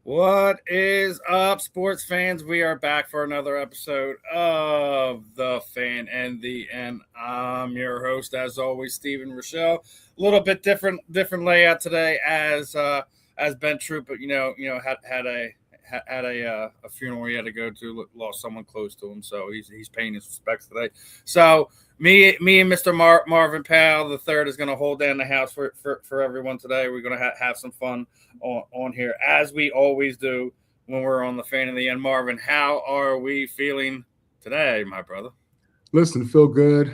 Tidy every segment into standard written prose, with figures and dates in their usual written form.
What is up, sports fans? We are back for another episode of The Fan and the End. I'm your host, as always, Steven Rychel. A little bit different layout today, as Ben Troupe, had a funeral he had to go to, lost someone close to him, so he's paying his respects today. So me and Mr. Marvin Powell the third is going to hold down the house for everyone today. We're going to have some fun on here, as we always do when we're on The Fan in the End. Marvin, how are we feeling today, my brother? Listen, feel good.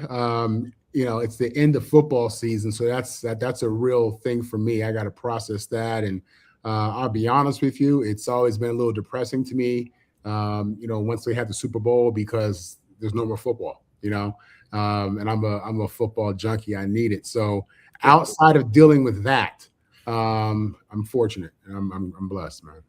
It's the end of football season, so that's a real thing for me. I got to process that, and I'll be honest with you, it's always been a little depressing to me. Once they had the Super Bowl, because there's no more football. And I'm a football junkie. I need it. So outside of dealing with that, I'm fortunate. I'm blessed, man.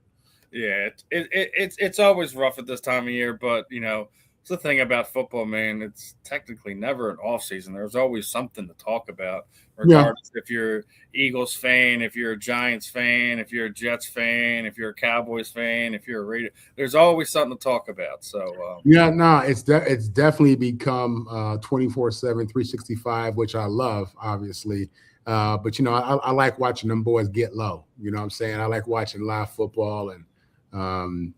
Yeah, it's always rough at this time of year, but it's the thing about football, man. It's technically never an off season. There's always something to talk about, Yeah. regardless if you're Eagles fan, if you're a Giants fan, if you're a Jets fan, if you're a Cowboys fan, if you're a Raider. There's always something to talk about. So Yeah, no, it's definitely become 24/7, 365, which I love, obviously. But I like watching them boys get low. You know what I'm saying? I like watching live football and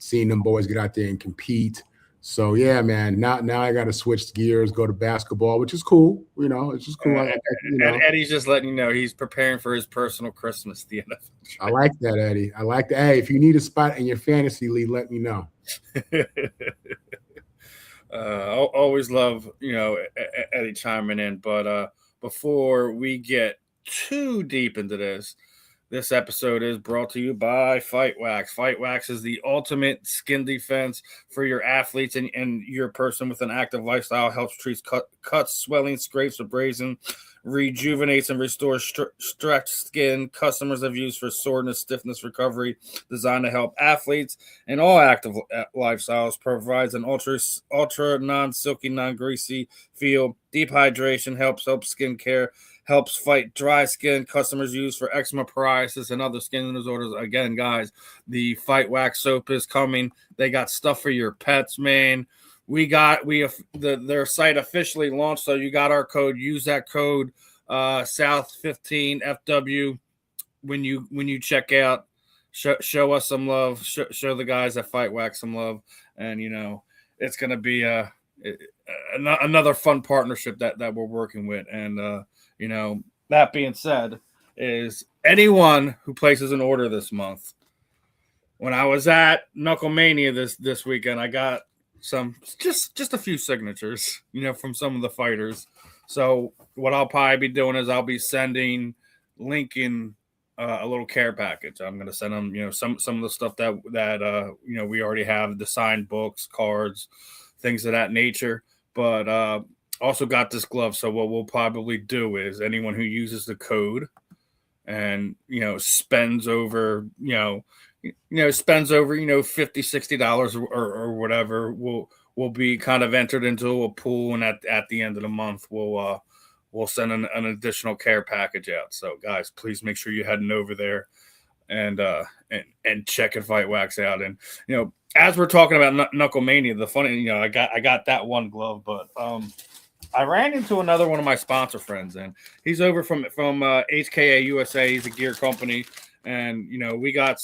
seeing them boys get out there and compete. So yeah, man. Now I got to switch gears, go to basketball, which is cool. It's just cool. Eddie's just letting you know he's preparing for his personal Christmas. The I like that, Eddie. I like that. Hey, if you need a spot in your fantasy league, let me know. Always love Eddie chiming in, but before we get too deep into this episode is brought to you by Fight Wax. Fight Wax is the ultimate skin defense for your athletes and your person with an active lifestyle. Helps treat cuts, swelling, scrapes, abrasion, rejuvenates and restores stretched skin. Customers have used for soreness, stiffness recovery, designed to help athletes in all active lifestyles. Provides an ultra non-silky, non-greasy feel. Deep hydration helps skin care. Helps fight dry skin. Customers use for eczema, psoriasis, and other skin disorders. Again, guys, the Fight Wax soap is coming. They got stuff for your pets, man. Their site officially launched, so you got our code. Use that code South15FW when you check out. Show us some love. Show the guys at Fight Wax some love, and it's gonna be another fun partnership that we're working with. And that being said, is anyone who places an order this month. When I was at Knucklemainia this weekend, I got some just a few signatures, from some of the fighters. So what I'll probably be doing is I'll be sending Lincoln a little care package. I'm going to send them, some of the stuff that we already have, the signed books, cards, things of that nature. But also got this glove. So what we'll probably do is anyone who uses the code and spends over $50, $60 or whatever will be kind of entered into a pool, and at the end of the month we'll send an additional care package out. So guys, please make sure you're heading over there and check Fight Wax out. And as we're talking about Knucklemainia, the funny, I got that one glove, but I ran into another one of my sponsor friends, and he's over from HKA USA. He's a gear company, and we got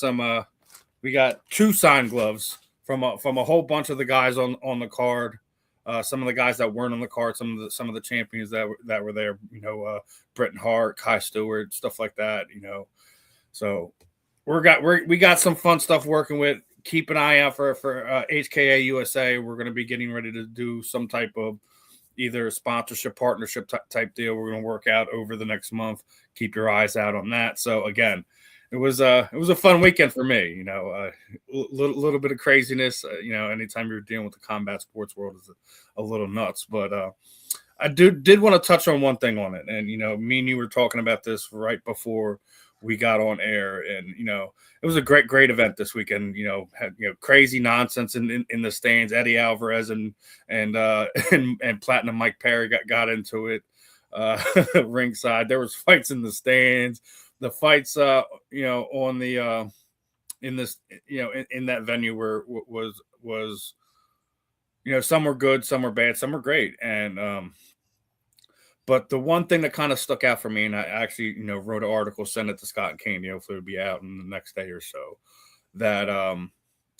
two signed gloves from a whole bunch of the guys on the card. Some of the guys that weren't on the card, some of the champions that were there. Bret Hart, Kai Stewart, stuff like that. So we got some fun stuff working with. Keep an eye out for HKA USA. We're going to be getting ready to do some type of either sponsorship, partnership type deal. We're going to work out over the next month. Keep your eyes out on that. So again, it was a fun weekend for me. A little bit of craziness. Anytime you're dealing with the combat sports world is a little nuts. But I did want to touch on one thing on it. And me and you were talking about this right before we got on air, and it was a great event this weekend. Had crazy nonsense in the stands. Eddie Alvarez and Platinum Mike Perry got into it ringside. There was fights in the stands. The fights on the in this, in that venue were was some were good, some were bad, some were great, and but the one thing that kind of stuck out for me, and I actually wrote an article, sent it to Scott and Kane, hopefully it'll be out in the next day or so, that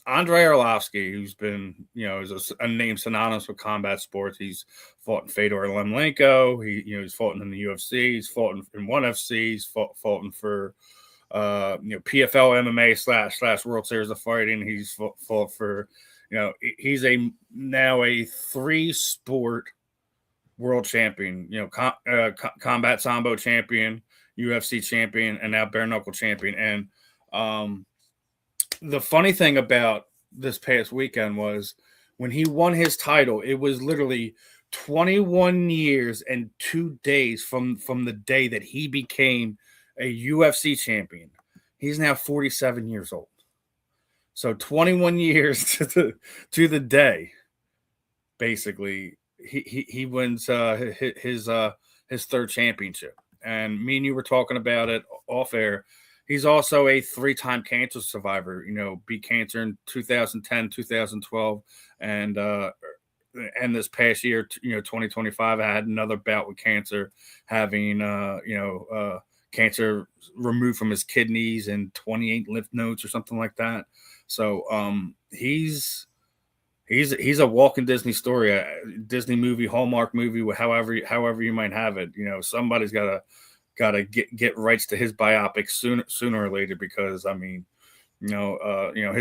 Andrei Arlovsky, who's been, is a name synonymous with combat sports. He's fought in Fedor Emelianenko. He's fought in the UFC. He's fought in ONE FC. He's fought for, PFL MMA / World Series of Fighting. He's fought for, he's now a 3-sport world champion. Combat Sambo champion, UFC champion, and now bare knuckle champion. And the funny thing about this past weekend was when he won his title, it was literally 21 years and 2 days from the day that he became a UFC champion. He's now 47 years old. So 21 years to the day, basically, he wins his third championship. And me and you were talking about it off air. He's also a 3-time cancer survivor, beat cancer in 2010, 2012, and this past year, 2025, I had another bout with cancer, having, cancer removed from his kidneys and 28 lymph nodes or something like that. So he's a walking Disney story, a Disney movie, Hallmark movie, however you might have it. Somebody's got to get rights to his biopic sooner or later, because his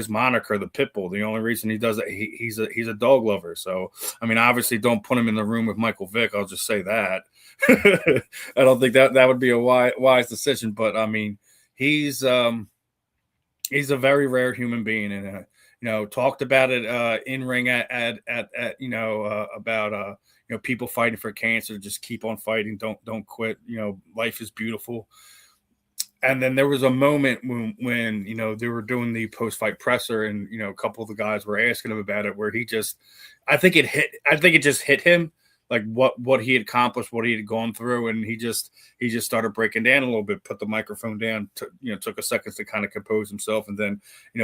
moniker, the Pitbull, the only reason he does it, he's a dog lover. So obviously don't put him in the room with Michael Vick. I'll just say that. I don't think that would be a wise decision, but he's a very rare human being, and talked about it in ring about people fighting for cancer. Just keep on fighting. Don't quit. Life is beautiful. And then there was a moment when they were doing the post-fight presser, and a couple of the guys were asking him about it, where I think it just hit him, like what he had accomplished, what he had gone through, and he just started breaking down a little bit, put the microphone down, took a second to kind of compose himself, and then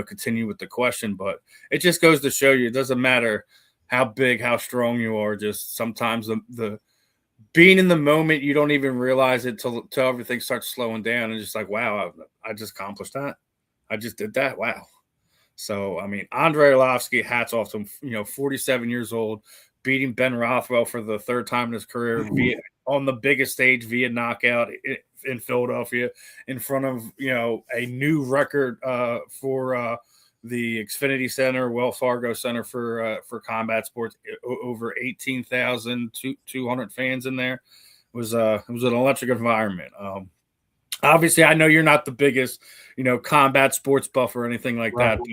continue with the question. But it just goes to show you, it doesn't matter how big, how strong you are. Just sometimes the being in the moment, you don't even realize it till everything starts slowing down, and just like, wow, I just accomplished that. I just did that. Wow. So Andrei Arlovsky, hats off to him. 47 years old, beating Ben Rothwell for the third time in his career on the biggest stage via knockout in Philadelphia, in front of a new record for the Xfinity Center, Wells Fargo Center for combat sports. Over 18,200 fans in there. It was an electric environment. Obviously, I know you're not the biggest combat sports buff or anything like that. But,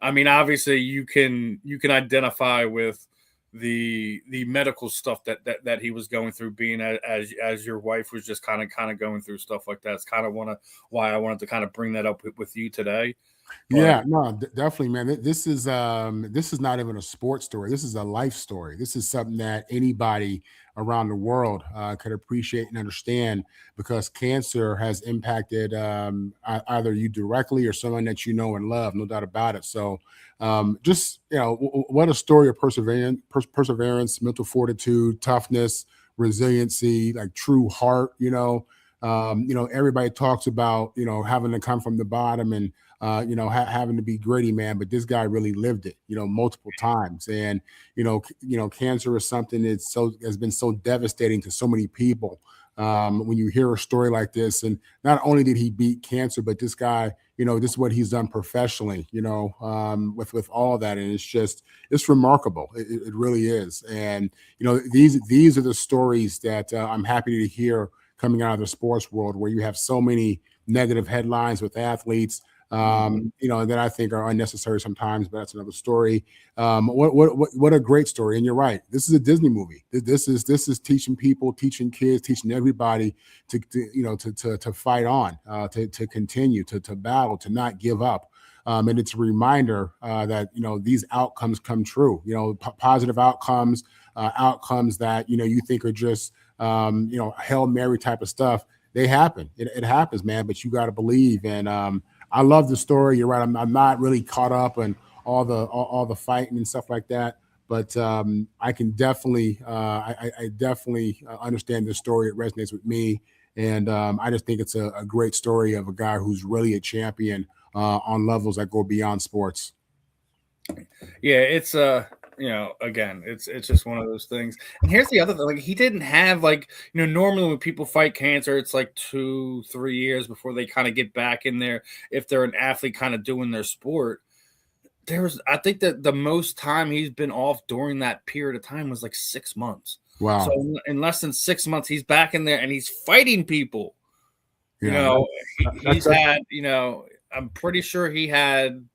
obviously, you can identify with the medical stuff that he was going through, being as your wife was just kind of going through stuff like that. It's kind of why I wanted to kind of bring that up with you today. Yeah, no, definitely, man. This is not even a sports story. This is a life story. This is something that anybody around the world could appreciate and understand, because cancer has impacted either you directly or someone that you know and love, no doubt about it. So just what a story of perseverance, mental fortitude, toughness, resiliency, like true heart. Everybody talks about having to come from the bottom and having to be gritty, man. But this guy really lived it, multiple times. And, cancer is something that has been so devastating to so many people. When you hear a story like this, and not only did he beat cancer, but this guy, this is what he's done professionally, with all of that. And it's remarkable. It really is. And, these are the stories that I'm happy to hear coming out of the sports world, where you have so many negative headlines with athletes, that I think are unnecessary sometimes, but that's another story. What a great story. And you're right. This is a Disney movie. This is teaching people, teaching kids, teaching everybody to fight on, to continue, to battle, to not give up. And it's a reminder that, these outcomes come true, positive outcomes, outcomes that, you think are just, Hail Mary type of stuff. They happen. It happens, man, but you got to believe. And I love the story. You're right. I'm not really caught up on all the fighting and stuff like that. But I can definitely, I definitely understand the story. It resonates with me. And I just think it's a great story of a guy who's really a champion on levels that go beyond sports. Yeah, it's again, it's just one of those things. And here's the other thing: like, he didn't have, like, normally when people fight cancer, it's like 2-3 years before they kind of get back in there if they're an athlete kind of doing their sport. I think that the most time he's been off during that period of time was like 6 months. Wow. So in less than 6 months, he's back in there and he's fighting people. Yeah, He's had, I'm pretty sure he had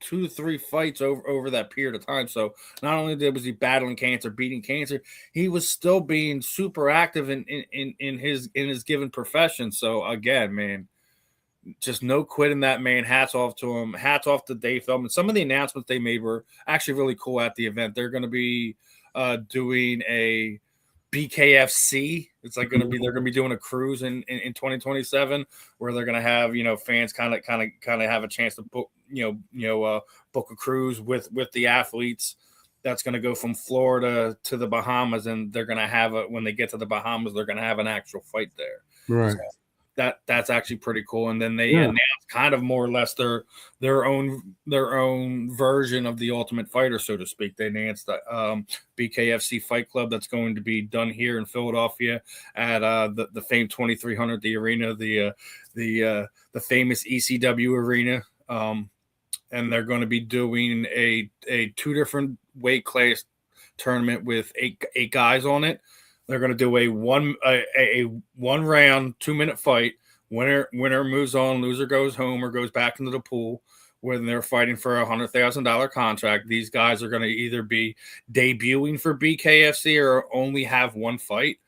2-3 fights over that period of time. So not only was he battling cancer, beating cancer, he was still being super active in his given profession. So again, man, just no quitting that man. Hats off to him. Hats off to Dave Feldman. Some of the announcements they made were actually really cool at the event. They're going to be doing a BKFC. It's like they're going to be doing a cruise in 2027 where they're going to have, fans kind of have a chance to book, book a cruise with the athletes. That's going to go from Florida to the Bahamas, and they're going to have when they get to the Bahamas, they're going to have an actual fight there. Right. So that's actually pretty cool. And then they announced kind of more or less their own version of the Ultimate Fighter, so to speak. They announced the BKFC Fight Club that's going to be done here in Philadelphia at the famed 2300, the arena, the famous ECW arena. And they're going to be doing a 2 different weight class tournament with eight guys on it. They're going to do a one round 2-minute fight. Winner moves on, loser goes home or goes back into the pool. When they're fighting for $100,000 contract, these guys are going to either be debuting for BKFC or only have one fight.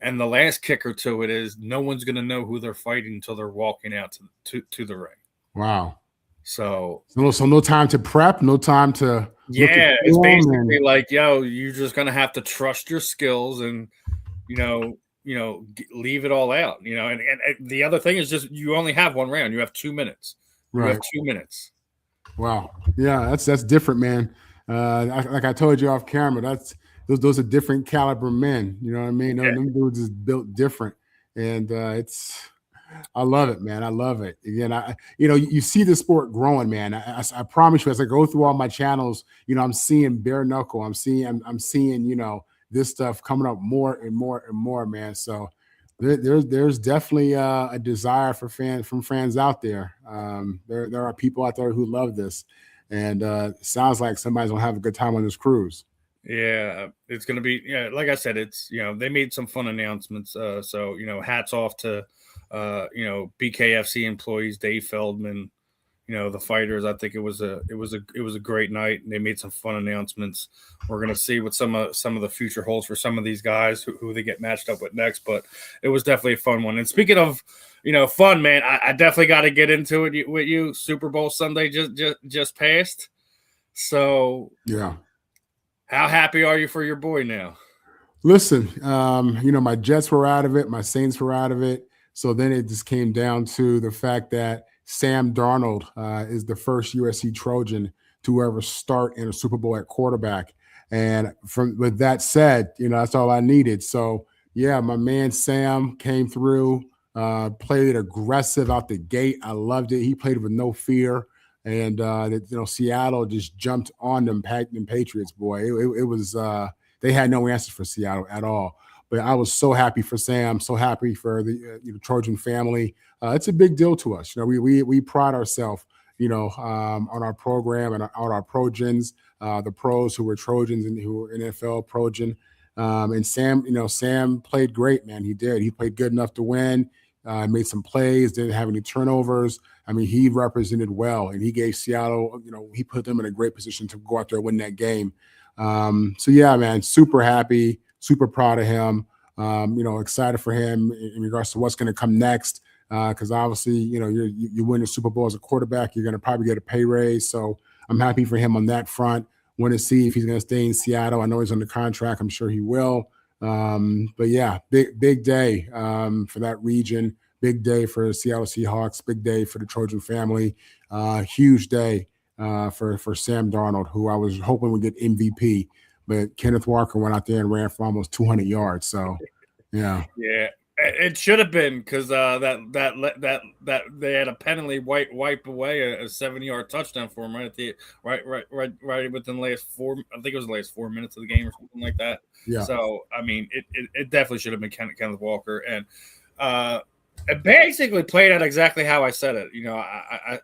And the last kicker to it is no one's going to know who they're fighting until they're walking out to the ring. Wow. So no time to prep, no time to. Yeah, it's basically like, you're just going to have to trust your skills and, leave it all out, and the other thing is just you only have one round. You have 2 minutes. Right. You have 2 minutes. Wow. Yeah, that's different, man. Like I told you off camera, those are different caliber men. You know what I mean? Yeah. Them dudes is built different. And I love it, man. I love it. Again, you see the sport growing, man. I promise you, as I go through all my channels, I'm seeing bare knuckle. I'm seeing, this stuff coming up more and more and more, man. So there's definitely a desire from fans out there. There are people out there who love this, and it sounds like somebody's gonna have a good time on this cruise. Yeah, it's gonna be. Yeah, like I said, it's they made some fun announcements. So hats off to BKFC employees, Dave Feldman, the fighters. I think it was a great night. They made some fun announcements. We're gonna see what some of the future holds for some of these guys who they get matched up with next. But it was definitely a fun one. And speaking of fun, man, I definitely got to get into it with you. Super Bowl Sunday just passed. So yeah, how happy are you for your boy now? Listen, my Jets were out of it, my Saints were out of it. So then it just came down to the fact that Sam Darnold is the first USC Trojan to ever start in a Super Bowl at quarterback. And with that said, that's all I needed. So, yeah, my man Sam came through, played aggressive out the gate. I loved it. He played with no fear. And, Seattle just jumped on them Patriots, boy. It was they had no answers for Seattle at all. But I was so happy for Sam, so happy for the Trojan family. It's a big deal to us. We pride ourselves, on our program and on our Trojans, the pros who were Trojans and who were NFL Trojan. And Sam, Sam played great, man. He did. He played good enough to win. Made some plays. Didn't have any turnovers. I mean, he represented well, and he gave Seattle. He put them in a great position to go out there and win that game. So yeah, man, super happy. Super proud of him, excited for him in regards to what's going to come next. Because obviously, you win the Super Bowl as a quarterback, you're going to probably get a pay raise. So I'm happy for him on that front. Want to see if he's going to stay in Seattle. I know he's under contract. I'm sure he will. But yeah, big day for that region. Big day for the Seattle Seahawks. Big day for the Trojan family. Huge day for Sam Darnold, who I was hoping would get MVP, but Kenneth Walker went out there and ran for almost 200 yards. So, yeah. It should have been because that they had a penalty wipe away a 7-yard touchdown for him right within the last I think it was the last 4 minutes of the game or something like that. Yeah. So I mean, it definitely should have been Kenneth Walker, and it basically played out exactly how I said it. I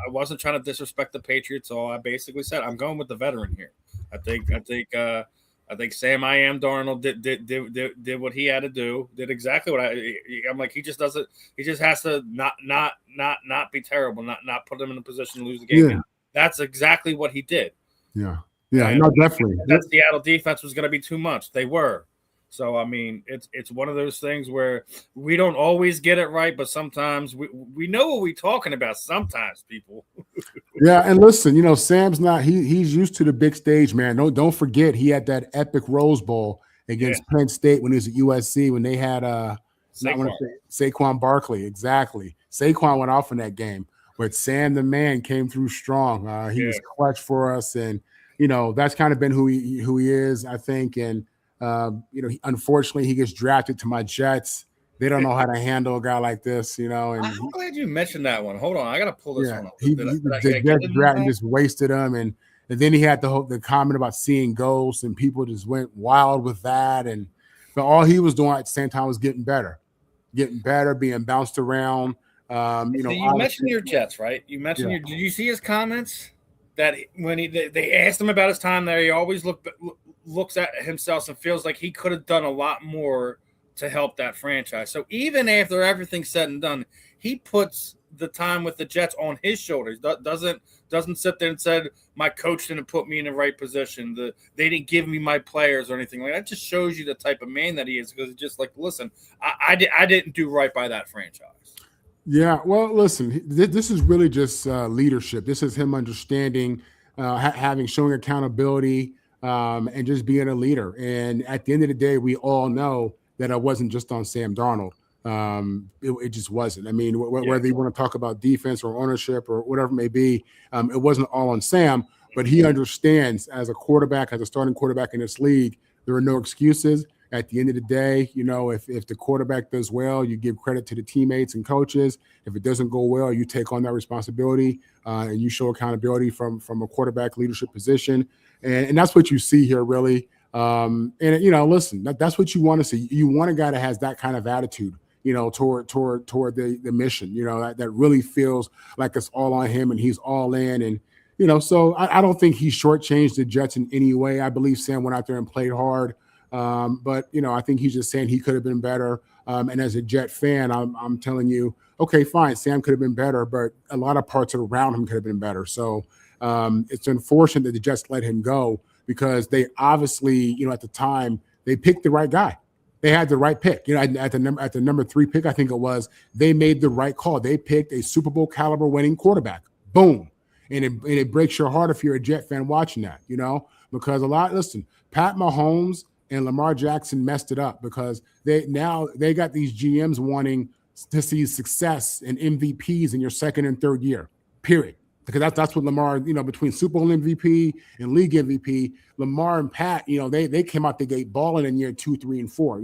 wasn't trying to disrespect the Patriots, so I basically said I'm going with the veteran here. I think Sam Darnold did what he had to do. Did exactly what I'm like. He just doesn't. He just has to not be terrible. Not put him in a position to lose the game. Yeah. That's exactly what he did. Yeah. And no, definitely. That Seattle defense was going to be too much. They were. So I mean, it's one of those things where we don't always get it right, but sometimes we know what we're talking about. Sometimes people. Yeah, and listen, Sam's not. He's used to the big stage, man. Don't forget he had that epic Rose Bowl against Penn State when he was at USC when they had Saquon Barkley. Exactly, Saquon went off in that game, but Sam the man came through strong. He was clutch for us, and that's kind of been who he is, I think, and. Unfortunately, he gets drafted to my Jets. They don't know how to handle a guy like this, And I'm glad you mentioned that one. Hold on, I gotta pull this one up. The Jets drafted just wasted him, and then he had the comment about seeing ghosts, and people just went wild with that. And but all he was doing at the same time was getting better, being bounced around. So you mentioned your Jets, right? You mentioned did you see his comments that when they asked him about his time there, he always looks at himself and feels like he could have done a lot more to help that franchise. So even after everything's said and done, he puts the time with the Jets on his shoulders. Doesn't sit there and said my coach didn't put me in the right position. They didn't give me my players or anything like that. Just shows you the type of man that he is, because it's just like, listen, I didn't do right by that franchise. Yeah, well, listen, this is really just leadership. This is him understanding, showing accountability. And just being a leader. And at the end of the day, we all know that it wasn't just on Sam Darnold. It just wasn't. I mean, whether you want to talk about defense or ownership or whatever it may be, it wasn't all on Sam, but he understands as a quarterback, as a starting quarterback in this league, there are no excuses. At the end of the day, if the quarterback does well, you give credit to the teammates and coaches. If it doesn't go well, you take on that responsibility and you show accountability from a quarterback leadership position. And that's what you see here, really. Listen, that's what you want to see. You want a guy that has that kind of attitude, toward the mission, that really feels like it's all on him and he's all in. And, so I don't think he shortchanged the Jets in any way. I believe Sam went out there and played hard. But I think he's just saying he could have been better. And as a Jet fan, I'm telling you, okay, fine, Sam could have been better, but a lot of parts around him could have been better. So it's unfortunate that the Jets let him go, because they obviously, at the time, they picked the right guy. They had the right pick. At the number 3 pick, I think it was, they made the right call. They picked a Super Bowl caliber winning quarterback. Boom. And it breaks your heart if you're a Jet fan watching that, because listen, Pat Mahomes and Lamar Jackson messed it up, because they got these GMs wanting to see success and MVPs in your second and third year, period. Because that's what Lamar, between Super Bowl MVP and league MVP, Lamar and Pat, they came out the gate balling in year 2, 3, and 4,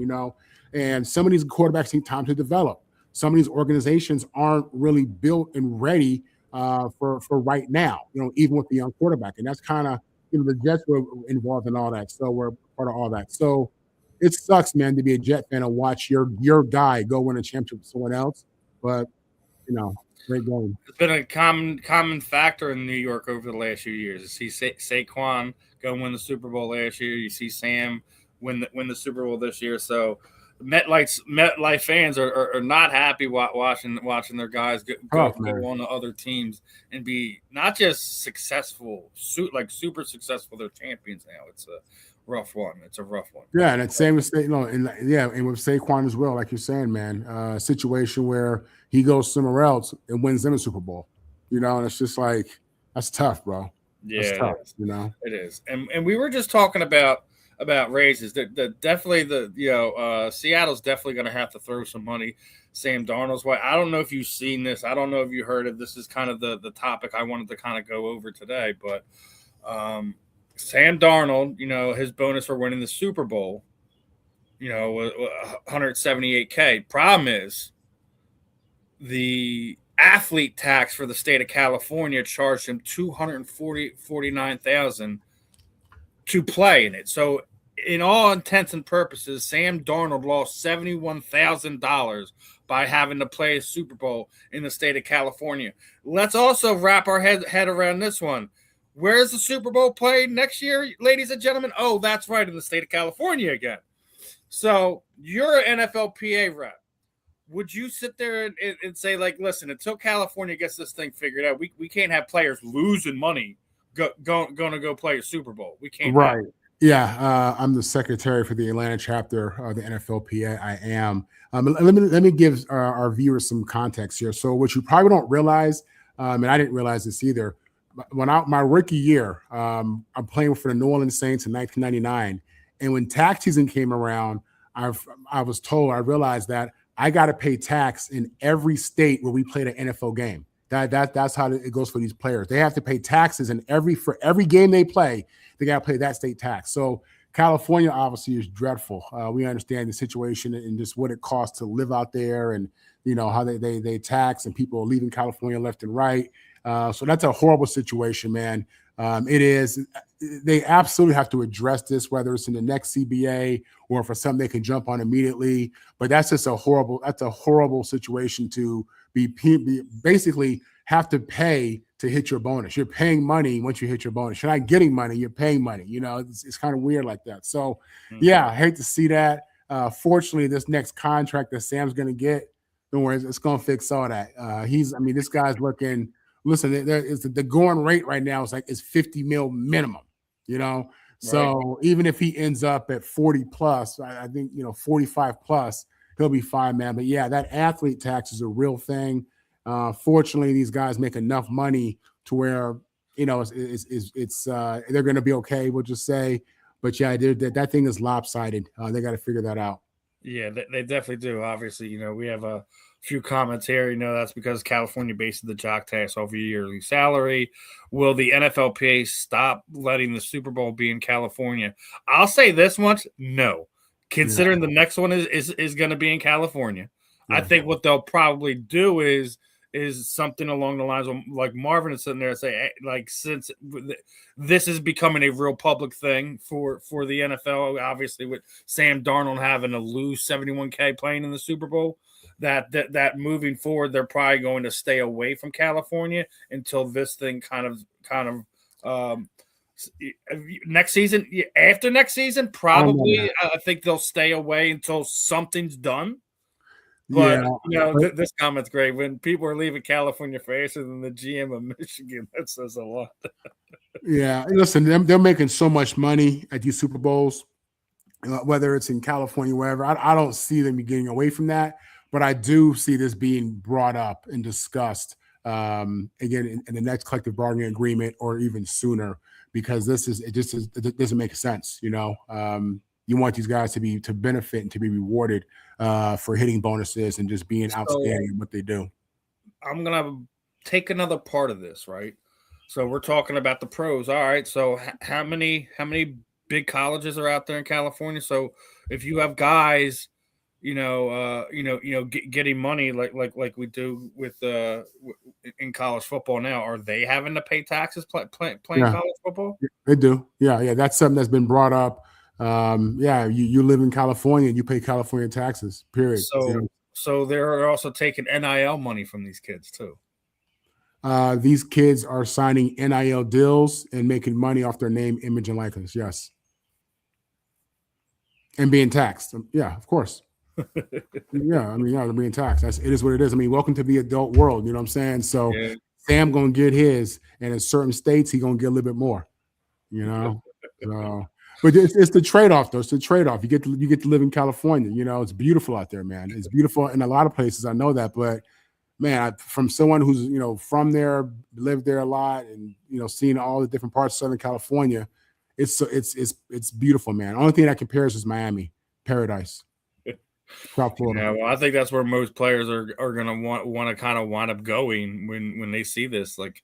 and some of these quarterbacks need time to develop. Some of these organizations aren't really built and ready for right now, even with the young quarterback. And that's kind of, the Jets were involved in all that. So we're part of all that. So it sucks, man, to be a Jet fan and watch your guy go win a championship with someone else. But, great game. It's been a common factor in New York over the last few years. You see Saquon go win the Super Bowl last year. You see Sam win the Super Bowl this year. So MetLife fans are not happy watching their guys go on to other teams and be not just successful, super successful. They're champions now. It's a rough one. Yeah, and it's same with and with Saquon as well, like you're saying, man. A situation where he goes somewhere else and wins them a Super Bowl, and it's just like, that's tough, bro. Yeah, that's tough, It is. And we were just talking about about raises. Definitely Seattle's definitely going to have to throw some money Sam Darnold's way. I don't know if you've seen this. I don't know if you heard of this. Is kind of the topic I wanted to kind of go over today. But Sam Darnold, his bonus for winning the Super Bowl, was 178K. Problem is the athlete tax for the state of California charged him $249,000 to play in it. So, in all intents and purposes, Sam Darnold lost $71,000 by having to play a Super Bowl in the state of California. Let's also wrap our head around this one. Where's the Super Bowl played next year, ladies and gentlemen? Oh, that's right, in the state of California again. So, you're an NFLPA rep. Would you sit there and say, like, listen, until California gets this thing figured out, we can't have players losing money going to go play a Super Bowl. We can't. Right. Yeah. I'm the secretary for the Atlanta chapter of the NFLPA. I am. Let me give our viewers some context here. So what you probably don't realize, and I didn't realize this either, when my rookie year, I'm playing for the New Orleans Saints in 1999. And when tax season came around, I realized that I got to pay tax in every state where we played an NFL game. That's how it goes for these players. They have to pay taxes for every game they play. They got to pay that state tax. So California obviously is dreadful. We understand the situation and just what it costs to live out there, and how they tax, and people are leaving California left and right. So that's a horrible situation, man. It is. They absolutely have to address this, whether it's in the next CBA or for something they can jump on immediately. But that's just a horrible situation to be basically have to pay to hit your bonus. You're paying money once you hit your bonus. You're not getting money, you're paying money. It's kind of weird like that. So yeah, I hate to see that. Fortunately, this next contract that Sam's going to get, don't worry, it's going to fix all that. This guy's looking. Listen, the going rate right now is 50 mil minimum, So right. Even if he ends up at 40 plus, I think 45 plus, he'll be fine, man. But yeah, that athlete tax is a real thing. Fortunately, these guys make enough money to where it's they're going to be okay. We'll just say, but yeah, that thing is lopsided. They got to figure that out. Yeah, they definitely do. Obviously, we have a few comments here. That's because California bases the jock tax off your yearly salary. Will the NFLPA stop letting the Super Bowl be in California? I'll say this much: no. Considering the next one is going to be in California, I think what they'll probably do is something along the lines of like Marvin is sitting there and say, like, since this is becoming a real public thing for the NFL, obviously with Sam Darnold having to lose $71K playing in the Super Bowl, that moving forward, they're probably going to stay away from California until this thing kind of next season. After next season, probably I think they'll stay away until something's done. But this comment's great. When people are leaving California faster than the GM of Michigan, that says a lot. Yeah, listen, they're making so much money at these Super Bowls, whether it's in California, wherever. I don't see them getting away from that, but I do see this being brought up and discussed again in the next collective bargaining agreement, or even sooner, because it doesn't make sense. You want these guys to benefit and to be rewarded for hitting bonuses and just being outstanding in what they do. I'm going to take another part of this, right? So we're talking about the pros. All right. So how many big colleges are out there in California? So if you have guys, getting money like we do with in college football now, are they having to pay taxes playing college football? They do. Yeah. That's something that's been brought up. You live in California and you pay California taxes, period. So they're also taking NIL money from these kids too. These kids are signing NIL deals and making money off their name, image, and likeness. Yes. And being taxed. Yeah, of course. They're being taxed. It is what it is. Welcome to the adult world. You know what I'm saying? So Sam going to get his, and in certain states, he going to get a little bit more, So, but it's the trade-off, though. It's the trade-off. You get to live in California. It's beautiful out there, man. It's beautiful in a lot of places. I know that, but man, from someone who's from there, lived there a lot, and seen all the different parts of Southern California, it's beautiful, man. Only thing that compares is Miami, paradise, South Florida. Yeah, well, I think that's where most players are going to want to kind of wind up going when they see this. Like,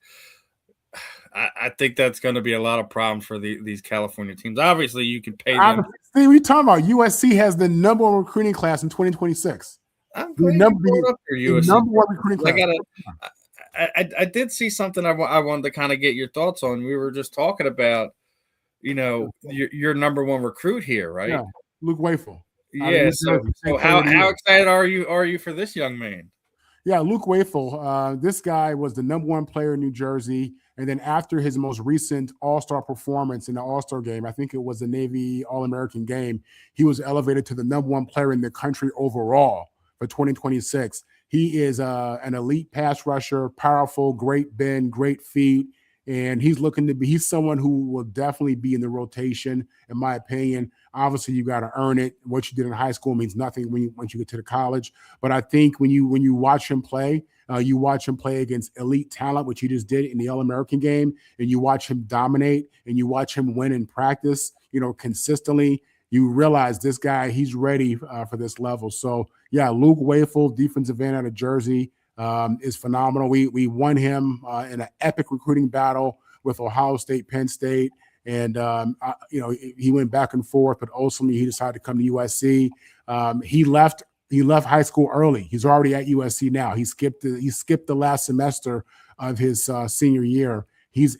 I think that's going to be a lot of problems for these California teams. Obviously, you can pay them. See, we talking about USC has the number one recruiting class in 2026. I'm the number one recruiting class. I did see something I wanted to kind of get your thoughts on. We were just talking about, your number one recruit here, right? Yeah, Luke Wayful. Yeah. So how excited are you for this young man? Yeah, Luke Wayful. This guy was the number one player in New Jersey. And then after his most recent All-Star performance in the All-Star game, I think it was the Navy All-American game, he was elevated to the number one player in the country overall for 2026. He is an elite pass rusher, powerful, great bend, great feet. And he's someone who will definitely be in the rotation, in my opinion. Obviously, you got to earn it. What you did in high school means nothing once you get to the college. But I think when you watch him play, you watch him play against elite talent, which he just did in the All-American game, and you watch him dominate, and you watch him win in practice, consistently. You realize this guy, he's ready for this level. So, yeah, Luke Wayful, defensive end out of Jersey, is phenomenal. We won him in an epic recruiting battle with Ohio State, Penn State, and he went back and forth, but ultimately he decided to come to USC. He left high school early. He's already at USC now. He skipped the last semester of his senior year. He's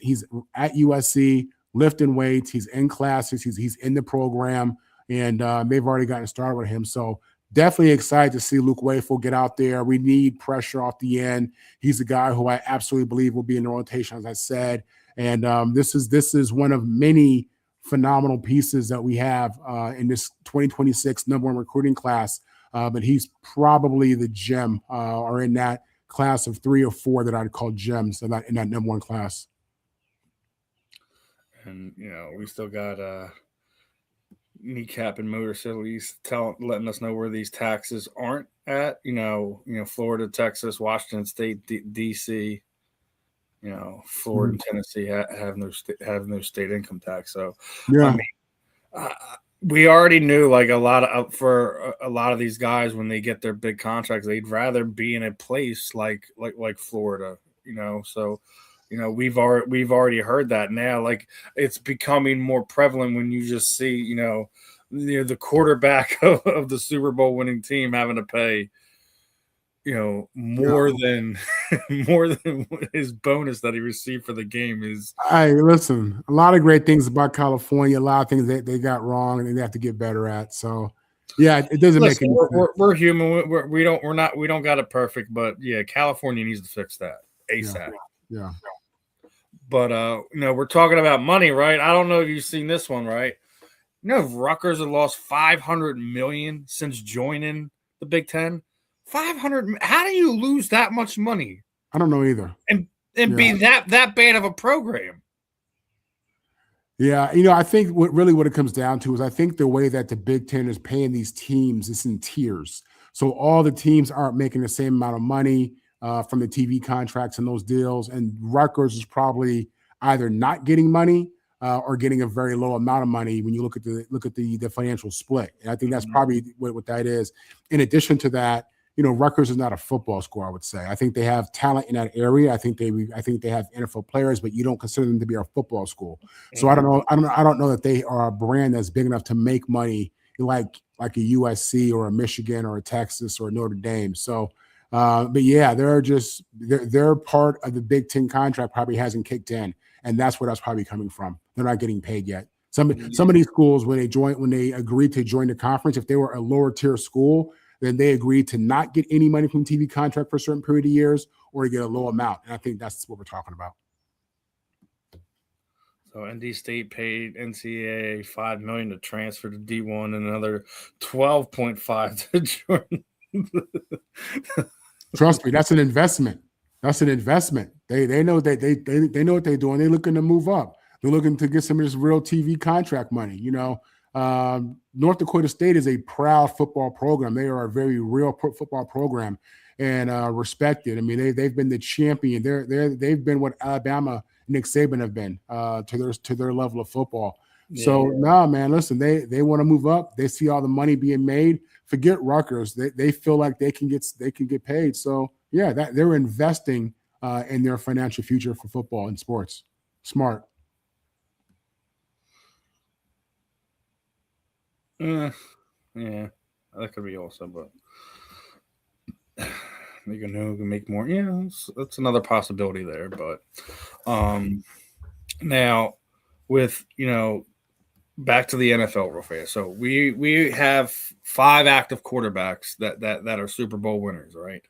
at USC lifting weights. He's in classes. He's in the program, and they've already gotten started with him. So definitely excited to see Luke Wayful get out there. We need pressure off the end. He's a guy who I absolutely believe will be in the rotation, as I said. And this is one of many phenomenal pieces that we have in this 2026 number one recruiting class. But he's probably the gem or in that class of 3 or 4 that I'd call gems in that number one class. And, we still got Kneecap and Motor Cities letting us know where these taxes aren't at. Florida, Texas, Washington State, DC. Florida and Tennessee have no state income tax. So, yeah. We already knew, like, for a lot of these guys, when they get their big contracts, they'd rather be in a place like Florida. So. We've already heard that now. Like, it's becoming more prevalent when you just see, the quarterback of the Super Bowl winning team having to pay, more than his bonus that he received for the game is. Hey, listen, a lot of great things about California, a lot of things that they got wrong and they have to get better at. So, yeah, it doesn't make any sense. We're human. We don't got it perfect, but yeah, California needs to fix that ASAP. Yeah. But we're talking about money, right? I don't know if you've seen this one, right? Rutgers have lost $500 million since joining the Big Ten. 500. How do you lose that much money? I don't know either. And be that bad of a program. Yeah, I think what it comes down to is I think the way that the Big Ten is paying these teams is in tiers. So all the teams aren't making the same amount of money from the TV contracts and those deals. And Rutgers is probably either not getting money or getting a very low amount of money when you look at the financial split. And I think that's probably what that is. In addition to that, Rutgers is not a football school, I would say. I think they have talent in that area. I think they have NFL players, but you don't consider them to be a football school. So I don't know that they are a brand that's big enough to make money like a USC or a Michigan or a Texas or a Notre Dame. So but yeah, they're part of the Big Ten contract probably hasn't kicked in, and that's where that's probably coming from. They're not getting paid yet. Some of these schools, when they agreed to join the conference, if they were a lower tier school, then they agreed to not get any money from TV contract for a certain period of years or to get a low amount. And I think that's what we're talking about. So ND State paid NCAA $5 million to transfer to D1 and another $12.5 to join. Trust me, that's an investment. They know that they know what they're doing. They're looking to move up. They're looking to get some of this real TV contract money. North Dakota State is a proud football program. They are a very real football program and respected. I mean, they've been the champion. They've been what Alabama, Nick Saban have been to their level of football. So nah, man, listen, they want to move up. They see all the money being made. Forget Rutgers. They feel like they can get paid. So yeah, that they're investing in their financial future for football and sports. Smart. Yeah, that could be also, but you can make more. Yeah, that's another possibility there. But now with back to the NFL real fast. So we have 5 active quarterbacks that are Super Bowl winners, right?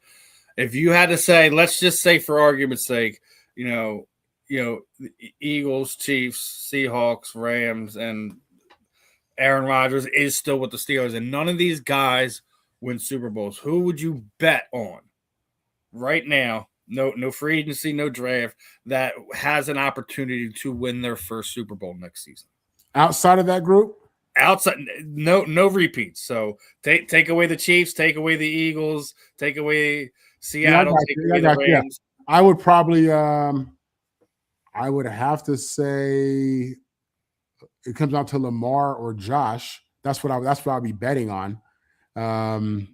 If you had to say, let's just say for argument's sake, the Eagles, Chiefs, Seahawks, Rams, and Aaron Rodgers is still with the Steelers, and none of these guys win Super Bowls. Who would you bet on right now? No free agency, no draft, that has an opportunity to win their first Super Bowl next season. Outside of that group? Outside, no repeats. So take away the Chiefs, take away the Eagles, take away Seattle, take away the Rams. I would probably I would have to say it comes down to Lamar or Josh. That's what I'll be betting on. And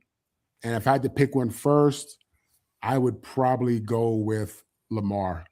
if I had to pick one first, I would probably go with Lamar.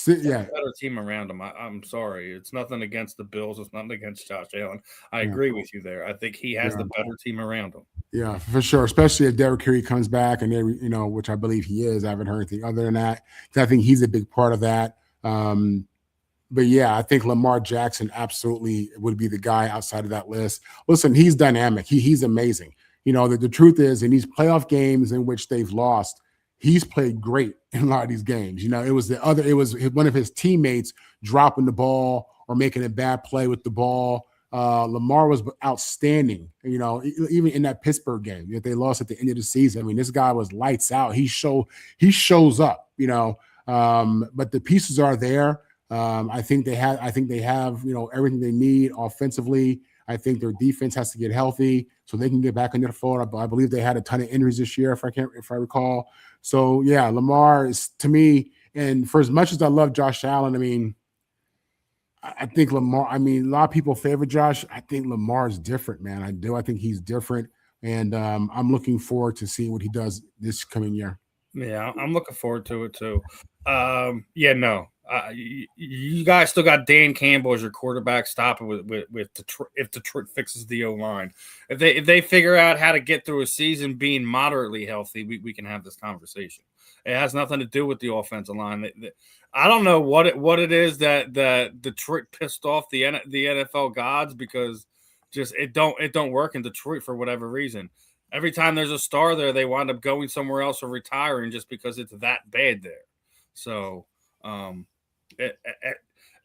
Better team around him. I'm sorry. It's nothing against the Bills. It's nothing against Josh Allen. I agree with you there. I think he has the better team around him. Yeah, for sure. Especially if Derrick Henry comes back and they, which I believe he is. I haven't heard anything other than that. I think he's a big part of that. But yeah, I think Lamar Jackson absolutely would be the guy outside of that list. Listen, he's dynamic. He's amazing. The truth is, in these playoff games in which they've lost, he's played great in a lot of these games. It was one of his teammates dropping the ball or making a bad play with the ball. Lamar was outstanding, even in that Pittsburgh game that they lost at the end of the season. I mean, this guy was lights out. He shows up, but the pieces are there. I think they have, everything they need offensively. I think their defense has to get healthy so they can get back into the fold. I believe they had a ton of injuries this year, if I recall. So yeah, Lamar is, to me, and for as much as I love Josh Allen, I mean, I think Lamar, a lot of people favor Josh. I think Lamar's different, man. I do. I think he's different. And I'm looking forward to seeing what he does this coming year. Yeah, I'm looking forward to it too. You guys still got Dan Campbell as your quarterback. Stop it with Detroit. If Detroit fixes the O-line, if they figure out how to get through a season being moderately healthy, we can have this conversation. It has nothing to do with the offensive line. I don't know what it is that Detroit pissed off the NFL gods, because just it don't work in Detroit for whatever reason. Every time there's a star there, they wind up going somewhere else or retiring just because it's that bad there. So,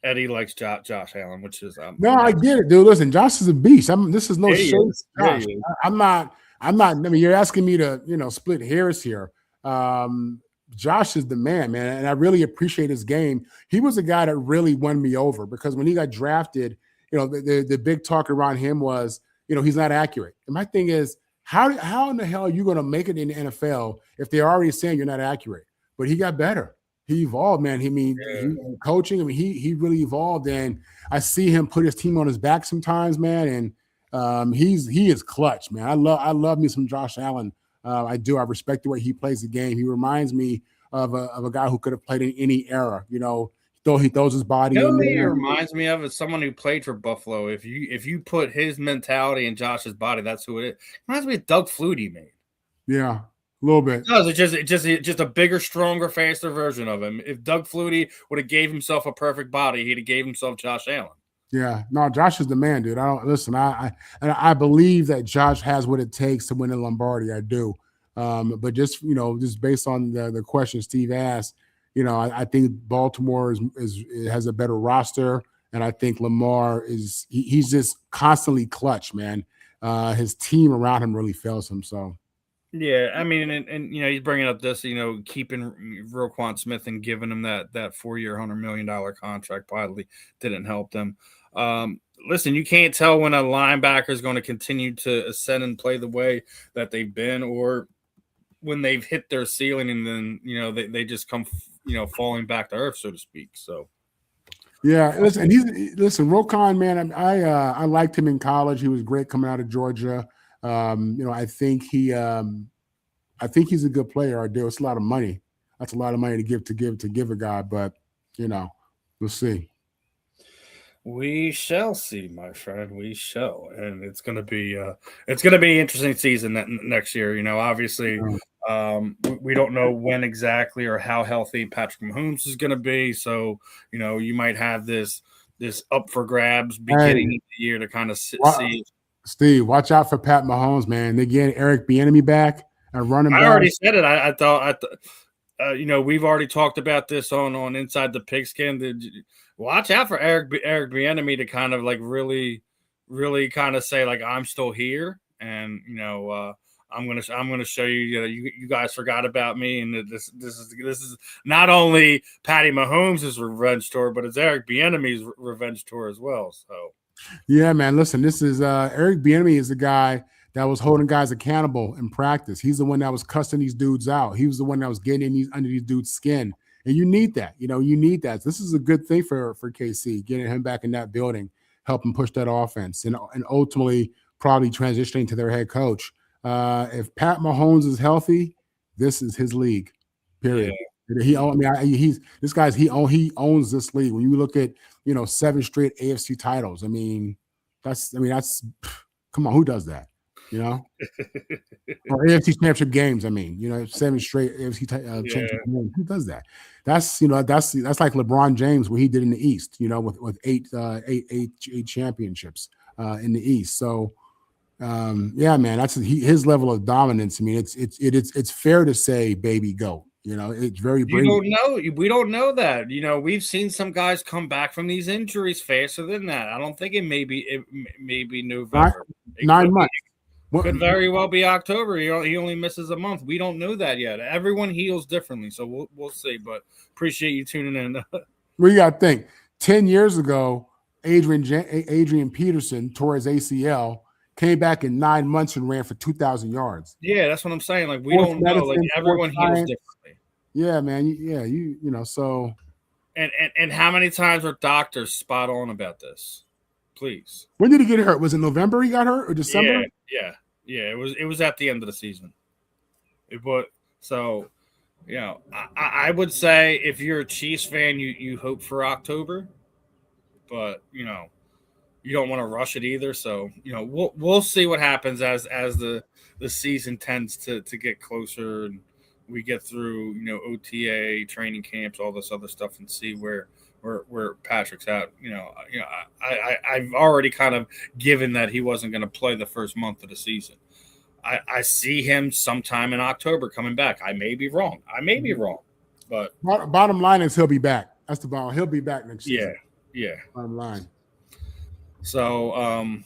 Eddie likes Josh Allen, which is no, I get it, dude. Listen, Josh is a beast. This is no shade. Josh. I'm not. I mean, you're asking me to split hairs here. Josh is the man, and I really appreciate his game. He was a guy that really won me over, because when he got drafted, the big talk around him was, he's not accurate. And my thing is, how in the hell are you going to make it in the NFL if they're already saying you're not accurate? But he got better. He evolved, man. He coaching. I mean, he really evolved, and I see him put his team on his back sometimes, man. And he is clutch, man. I love me some Josh Allen. I do. I respect the way he plays the game. He reminds me of a guy who could have played in any era. He throws his body in there. He reminds me of someone who played for Buffalo. If you put his mentality in Josh's body, that's who it is. Reminds me of Doug Flutie, man. Yeah, a little bit. No, it's just a bigger, stronger, faster version of him. If Doug Flutie would have gave himself a perfect body, he'd have gave himself Josh Allen. Yeah, no, Josh is the man, dude. I believe that Josh has what it takes to win the Lombardi. I do. But just based on the question Steve asked, I think Baltimore has a better roster, and I think Lamar he's just constantly clutch, man. His team around him really fails him. So. Yeah, I mean, and he's bringing up this, keeping Roquan Smith and giving him that 4-year, $100 million contract probably didn't help them. Listen, you can't tell when a linebacker is going to continue to ascend and play the way that they've been, or when they've hit their ceiling and then they just come falling back to earth, so to speak. So Yeah, listen, Roquan, man. I liked him in college. He was great coming out of Georgia. I think he's a good player. I do. It's a lot of money. That's a lot of money to give a guy, but we'll see. We shall see, my friend. We shall, and it's gonna be an interesting season next year. Obviously, we don't know when exactly or how healthy Patrick Mahomes is gonna be. So, you might have this up for grabs beginning of the year to kind of see. Steve, watch out for Pat Mahomes, man. They get Eric Bieniemy back and running back. I already said it. I thought we've already talked about this on Inside the Pigskin. Watch out for Eric Bieniemy to kind of like really, really kind of say like I'm still here, and I'm gonna show you. You guys forgot about me, and this is not only Patty Mahomes' revenge tour, but it's Eric Bieniemy's revenge tour as well. So yeah, man. Listen, this is Eric Bieniemy is the guy that was holding guys accountable in practice. He's the one that was cussing these dudes out. He was the one that was getting under these dudes' skin. And you need that. You need that. This is a good thing for KC, getting him back in that building, helping push that offense, and ultimately probably transitioning to their head coach. If Pat Mahomes is healthy, this is his league. Period. Yeah. He owns this league. When you look at 7 straight AFC titles, that's come on, who does that? Or AFC championship games. 7 straight AFC championship games. Who does that? That's that's like LeBron James, what he did in the East. With eight championships in the East. So yeah, man, that's his level of dominance. It's fair to say, baby, go. It's very brave. We don't know that. We've seen some guys come back from these injuries faster than that. I don't think it may be November. 9 months. Could very well be October. He only misses a month. We don't know that yet. Everyone heals differently, so we'll see. But appreciate you tuning in. Well, you got to think. 10 years ago, Adrian Peterson tore his ACL, came back in 9 months and ran for 2,000 yards. Yeah, that's what I'm saying. Like we don't know. Like everyone heals differently. Yeah, man. Yeah, So. And how many times are doctors spot on about this? Please. When did he get hurt? Was it November he got hurt or December? Yeah. It was at the end of the season. I would say if you're a Chiefs fan, you hope for October, but you don't want to rush it either. So we'll see what happens as the season tends to get closer and we get through OTA training camps, all this other stuff, and see where Patrick's at. I've already kind of given that he wasn't going to play the first month of the season. I see him sometime in October coming back. I may be wrong. But bottom line is he'll be back. That's the bottom. He'll be back next season. Yeah. Bottom line. So, a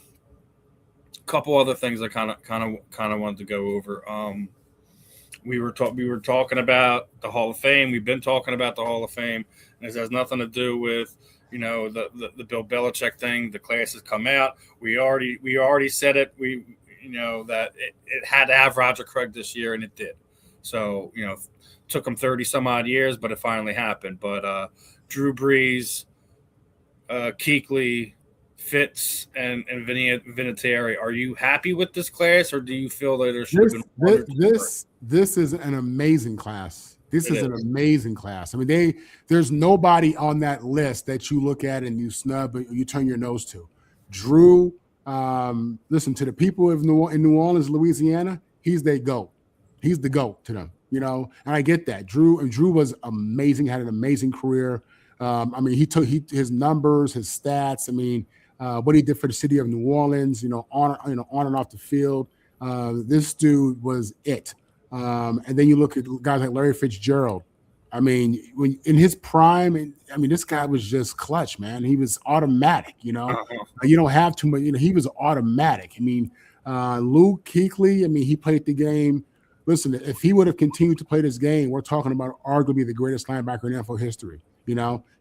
couple other things I kind of wanted to go over. We were talking about the Hall of Fame. We've been talking about the Hall of Fame. And this has nothing to do with the Bill Belichick thing. The class has come out. We already said it. That it had to have Roger Craig this year, and it did. So took him 30 some odd years, but it finally happened. But Drew Brees, Kuechly, Fitz, and Vinatieri, are you happy with this class, or do you feel that there should have been this is an amazing class. This is an amazing class. There's nobody on that list that you look at and you snub or you turn your nose to. Drew, listen, to the people in New Orleans, Louisiana, he's their GOAT. He's the GOAT to them, and I get that. Drew was amazing, had an amazing career. He took his numbers, his stats. What he did for the city of New Orleans, on and off the field. This dude was it. And then you look at guys like Larry Fitzgerald. When in his prime, this guy was just clutch, man. He was automatic, You don't have too much, he was automatic. Luke Kuechly, he played the game. Listen, if he would have continued to play this game, we're talking about arguably the greatest linebacker in NFL history.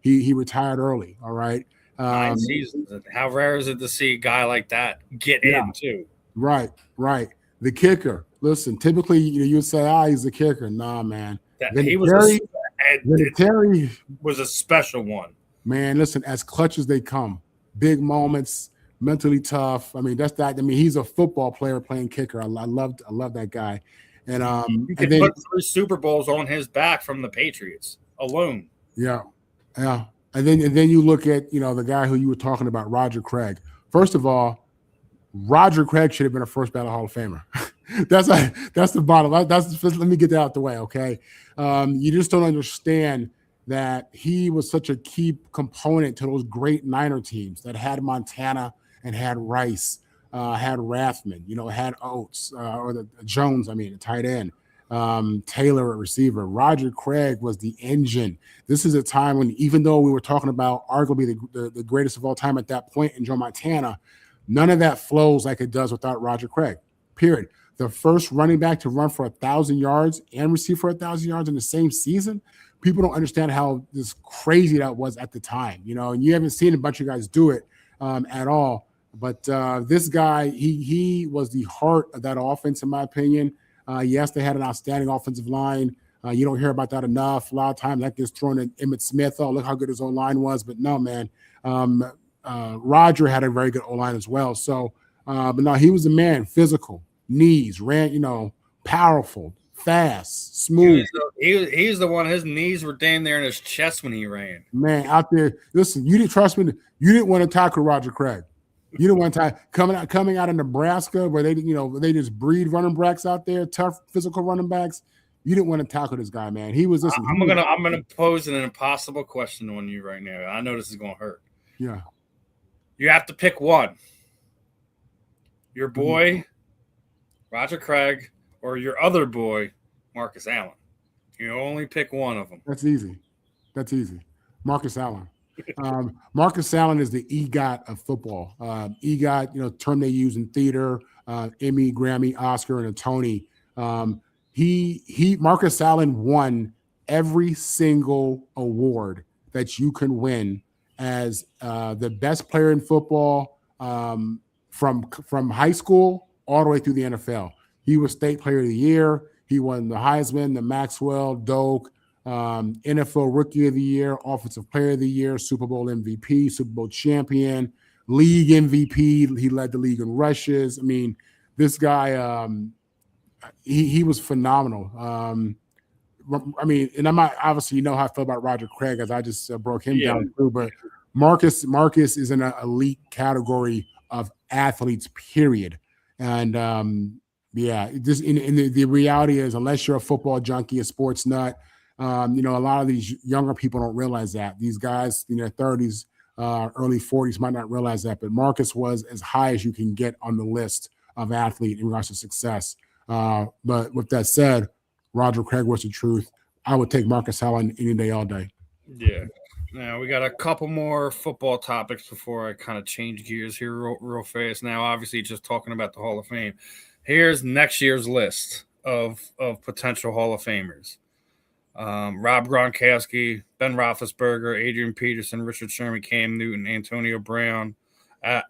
He retired early. All right. 9 seasons. How rare is it to see a guy like that get in too? Right. The kicker. Listen, typically you would say, he's the kicker. Nah, man. Vinatieri was a special one. Man, listen, as clutch as they come, big moments, mentally tough. I mean, that's that. I mean, he's a football player playing kicker. I love that guy. You And could then put 3 Super Bowls on his back from the Patriots alone. yeah, yeah. And then you look at the guy who you were talking about, Roger Craig. First of all, Roger Craig should have been a first ballot Hall of Famer. That's the bottom. Let me get that out the way, okay? You just don't understand that he was such a key component to those great Niner teams that had Montana and had Rice, had Rathman, had Oates or the Jones. I mean, the tight end. Taylor at receiver. Roger Craig was the engine. This is a time when, even though we were talking about arguably the greatest of all time at that point in Joe Montana, none of that flows like it does without Roger Craig, period. The first running back to run for 1,000 yards and receive for 1,000 yards in the same season. People don't understand how this crazy that was at the time, and you haven't seen a bunch of guys do it at all. But this guy, he was the heart of that offense, in my opinion. Yes, they had an outstanding offensive line. You don't hear about that enough. A lot of times that gets thrown in Emmitt Smith. Oh, look how good his O-line was. But no, man. Roger had a very good O-line as well. So, but no, he was a man, physical, knees, ran, powerful, fast, smooth. He was the one, his knees were damn there in his chest when he ran. Man, out there, listen, you didn't trust me. You didn't want to tackle Roger Craig. You didn't want to coming out of Nebraska where they just breed running backs out there, tough physical running backs. You didn't want to tackle this guy, man. He was. Listen, I'm gonna pose an impossible question on you right now. I know this is gonna hurt. Yeah. You have to pick one. Your boy, Roger Craig, or your other boy, Marcus Allen. You only pick one of them. That's easy. Marcus Allen. Marcus Allen is the EGOT of football. EGOT, term they use in theater, Emmy, Grammy, Oscar, and a Tony. Marcus Allen won every single award that you can win as the best player in football from high school all the way through the NFL. He was state player of the year. He won the Heisman, the Maxwell, Doak, NFL Rookie of the Year, Offensive Player of the Year, Super Bowl MVP, Super Bowl champion, league MVP. He led the league in rushes. I mean, this guy, he was phenomenal. I mean, and I'm not, obviously, how I feel about Roger Craig, as I just broke him down too, but Marcus is in an elite category of athletes, period. And just in the reality is, unless you're a football junkie, a sports nut, a lot of these younger people don't realize that. These guys in their 30s, early 40s might not realize that, but Marcus was as high as you can get on the list of athlete in regards to success. But with that said, Roger Craig was the truth. I would take Marcus Allen any day, all day. Yeah. Now, we got a couple more football topics before I kind of change gears here real fast. Now, obviously, just talking about the Hall of Fame. Here's next year's list of potential Hall of Famers. Rob Gronkowski, Ben Roethlisberger, Adrian Peterson, Richard Sherman, Cam Newton, Antonio Brown,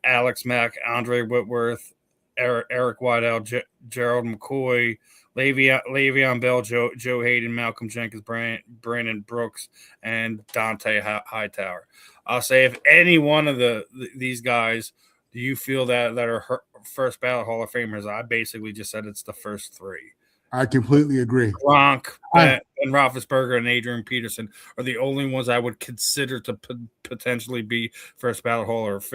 Alex Mack, Andre Whitworth, Eric Weidl, Gerald McCoy, Le'Veon Bell, Joe Hayden, Malcolm Jenkins, Brandon Brooks, and Dante Hightower. I'll say, if any one of these guys do you feel that are first ballot Hall of Famers, I basically just said it's the first three. I completely agree. Gronk, Ben Roethlisberger, and Adrian Peterson are the only ones I would consider to potentially be first ballot Hall of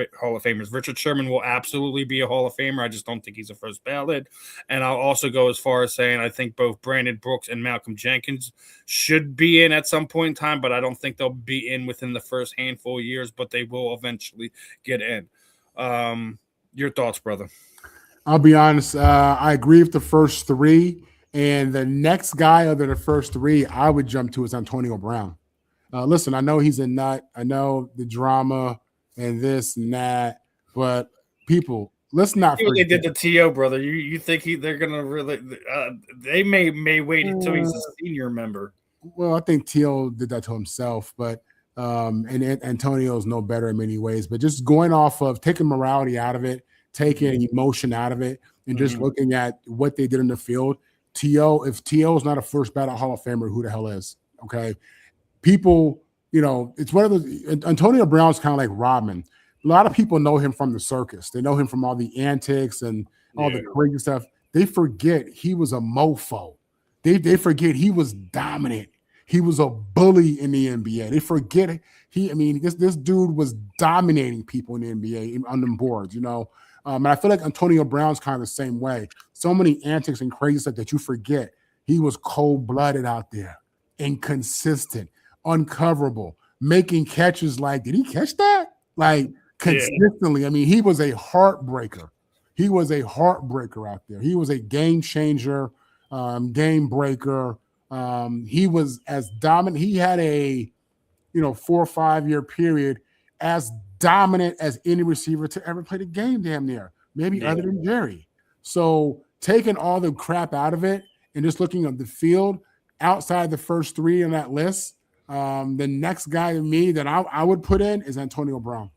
Famers. Richard Sherman will absolutely be a Hall of Famer. I just don't think he's a first ballot. And I'll also go as far as saying I think both Brandon Brooks and Malcolm Jenkins should be in at some point in time, but I don't think they'll be in within the first handful of years, but they will eventually get in. Your thoughts, brother? I'll be honest. I agree with the first three. And the next guy other than the first three I would jump to is Antonio Brown. Listen, I know he's a nut. I know the drama and this and that, but people, let's not forget. They did the TO, brother. You think they're going to really they may wait until he's a senior member. Well, I think T.O. did that to himself, but and Antonio's no better in many ways. But just going off of taking morality out of it, taking emotion out of it, and just looking at what they did in the field. If T.O. is not a first ballot Hall of Famer, who the hell is? Okay. People, it's one of those. Antonio Brown's kind of like Rodman. A lot of people know him from the circus. They know him from all the antics and all the crazy stuff. They forget he was a mofo. They forget he was dominant. He was a bully in the NBA. They forget this dude was dominating people in the NBA on them boards, And I feel like Antonio Brown's kind of the same way. So many antics and crazy stuff that you forget. He was cold-blooded out there, inconsistent, uncoverable, making catches like, did he catch that? Like consistently. I mean, he was a heartbreaker. He was a heartbreaker out there. He was a game changer, game breaker. He was as dominant. He had a 4 or 5 year period as dominant as any receiver to ever play the game, damn near, maybe other than Jerry. So taking all the crap out of it and just looking at the field outside the first three on that list, the next guy to me that I would put in is Antonio Brown.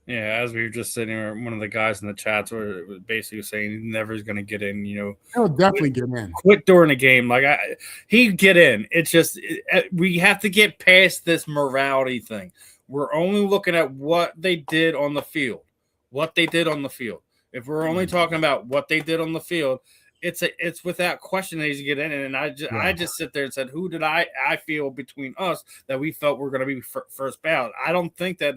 Yeah, as we were just sitting here, one of the guys in the chats were basically saying he never is going to get in. He'll definitely get in. Quit during the game, he'd get in. It's just we have to get past this morality thing. We're only looking at what they did on the field. If we're only talking about what they did on the field, it's without question that he's get in. And I just sit there and said, who did I feel between us that we felt were going to be first ballot? I don't think that.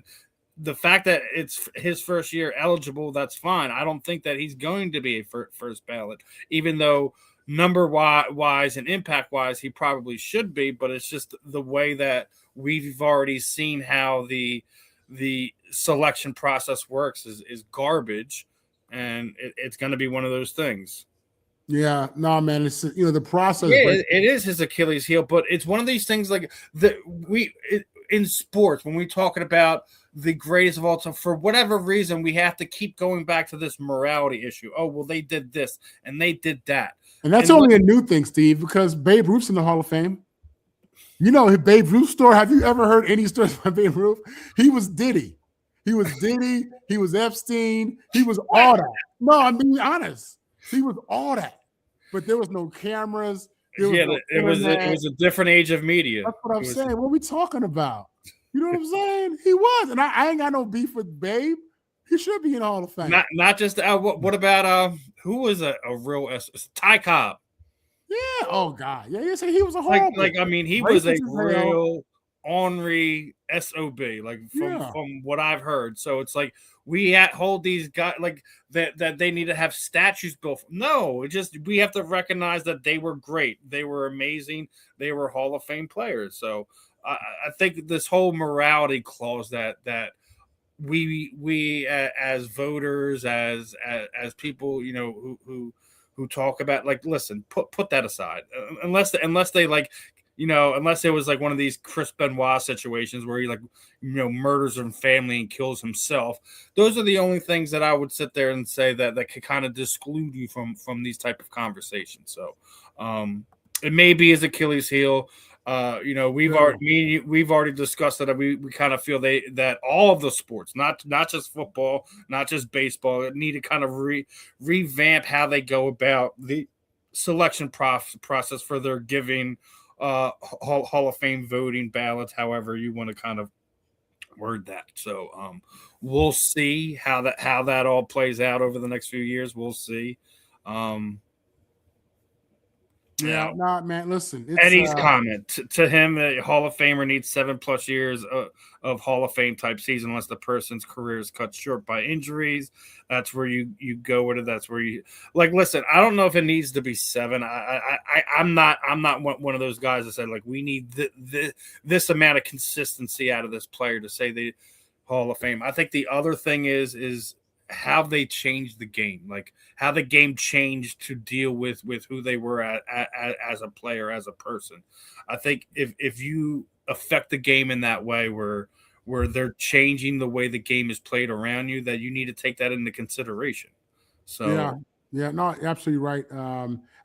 The fact that it's his first year eligible, that's fine. I don't think that he's going to be a first ballot, even though number-wise and impact-wise he probably should be, but it's just the way that we've already seen how the selection process works is garbage, and it's going to be one of those things. Yeah, no, man, it's the process. Yeah, it is his Achilles heel, but it's one of these things like that in sports, when we're talking about the greatest of all time, for whatever reason, we have to keep going back to this morality issue. Oh, well, they did this and they did that. And that's only a new thing, Steve, because Babe Ruth's in the Hall of Fame. Babe Ruth's story. Have you ever heard any stories about Babe Ruth? He was Diddy. He was Epstein. He was all that. No, I'm being honest. He was all that. But there was no cameras. It was a different age of media. That's what I'm saying. What are we talking about? You know what I'm saying? He was, and I ain't got no beef with Babe. He should be in the Hall of Fame. Not just what about who was a real Ty Cobb? Yeah. Oh God. Yeah. You say he was a horrible. He was a real ornery SOB. From what I've heard. So it's like we hold these guys like that they need to have statues built. No, we have to recognize that they were great. They were amazing. They were Hall of Fame players. So I think this whole morality clause that we as voters, as people, who talk about, listen, put that aside. Unless they unless it was like one of these Chris Benoit situations where he murders her family and kills himself. Those are the only things that I would sit there and say that could kind of disclude you from these type of conversations. So it may be his Achilles heel. We've already discussed that we kind of feel that all of the sports, not just football, not just baseball, need to kind of revamp how they go about the selection process for their giving Hall of Fame voting ballots, however you want to kind of word that. So we'll see how that all plays out over the next few years. We'll see. Yeah, man. Listen, Eddie's comment to him: a Hall of Famer needs 7+ years of Hall of Fame type season, unless the person's career is cut short by injuries. That's where you go with it. That's where you listen. I don't know if it needs to be 7. I'm not one of those guys that said we need this amount of consistency out of this player to say the Hall of Fame. I think the other thing is how they changed the game, how the game changed to deal with who they were as a player, as a person. I think if you affect the game in that way where they're changing the way the game is played around you, that you need to take that into consideration. So yeah, no, absolutely right.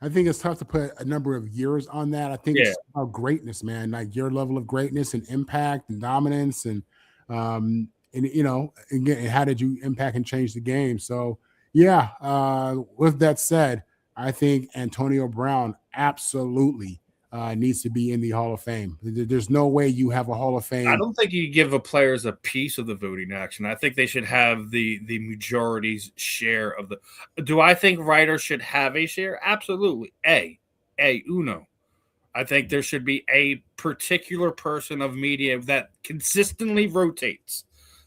I think it's tough to put a number of years on that. I think it's about greatness, man, your level of greatness and impact and dominance and again, how did you impact and change the game? So, with that said, I think Antonio Brown absolutely needs to be in the Hall of Fame. There's no way you have a Hall of Fame. I don't think you give the players a piece of the voting action. I think they should have the majority's share of the. Do I think writers should have a share? Absolutely. Uno. I think there should be a particular person of media that consistently rotates.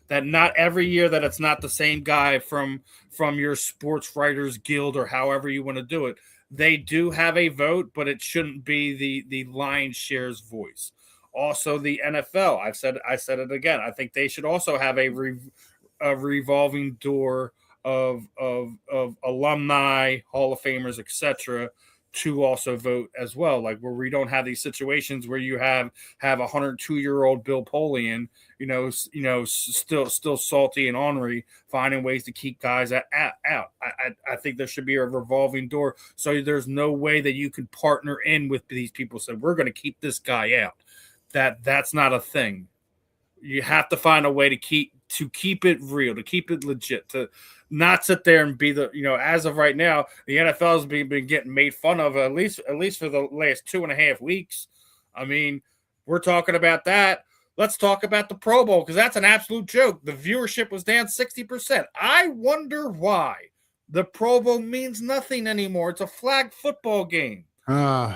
That not every year that it's not the same guy from your sports writers guild or however you want to do it. They do have a vote, but it shouldn't be the lion's share's voice. Also, the NFL. I said it again. I think they should also have a revolving door of alumni, Hall of Famers, etc., to also vote as well. Like where we don't have these situations where you have a 102-year-old Bill Polian, still salty and ornery, finding ways to keep guys out. I think there should be a revolving door. So there's no way that you can partner in with these people. So we're going to keep this guy out. That's not a thing. You have to find a way to keep it real, to keep it legit, to not sit there and be the, as of right now, the NFL has been getting made fun of at least for the last 2.5 weeks. I mean, we're talking about that. Let's talk about the Pro Bowl because that's an absolute joke. The viewership was down 60%. I wonder why. The Pro Bowl means nothing anymore. It's a flag football game.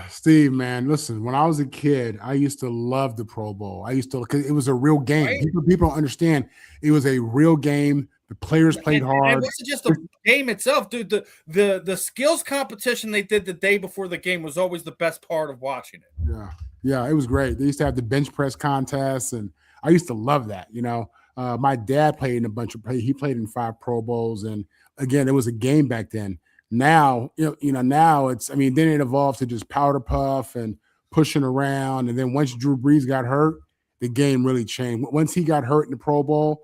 Steve, man, listen, when I was a kid, I used to love the Pro Bowl. Because it was a real game. Right? People don't understand. It was a real game. The players played hard. It wasn't just a game itself, dude. The skills competition they did the day before the game was always the best part of watching it. Yeah, it was great. They used to have the bench press contests, and I used to love that. My dad played in a bunch of he played in 5 Pro Bowls, and again, it was a game back then. Now, now it's, then it evolved to just powder puff and pushing around. And then once Drew Brees got hurt, the game really changed. Once he got hurt in the Pro Bowl,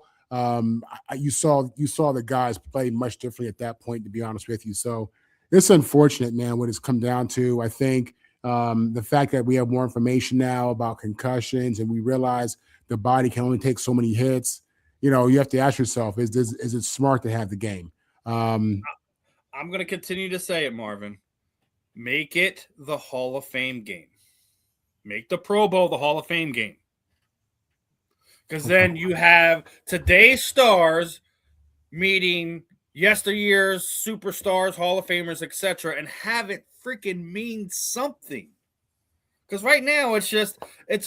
you saw the guys play much differently at that point, to be honest with you. So it's unfortunate, man, what it's come down to. I think the fact that we have more information now about concussions and we realize the body can only take so many hits, you have to ask yourself, is it smart to have the game? I'm going to continue to say it, Marvin. Make it the Hall of Fame game. Make the Pro Bowl the Hall of Fame game. Because then you have today's stars meeting yesteryear's superstars, Hall of Famers, etc., and have it freaking mean something. Because right now it's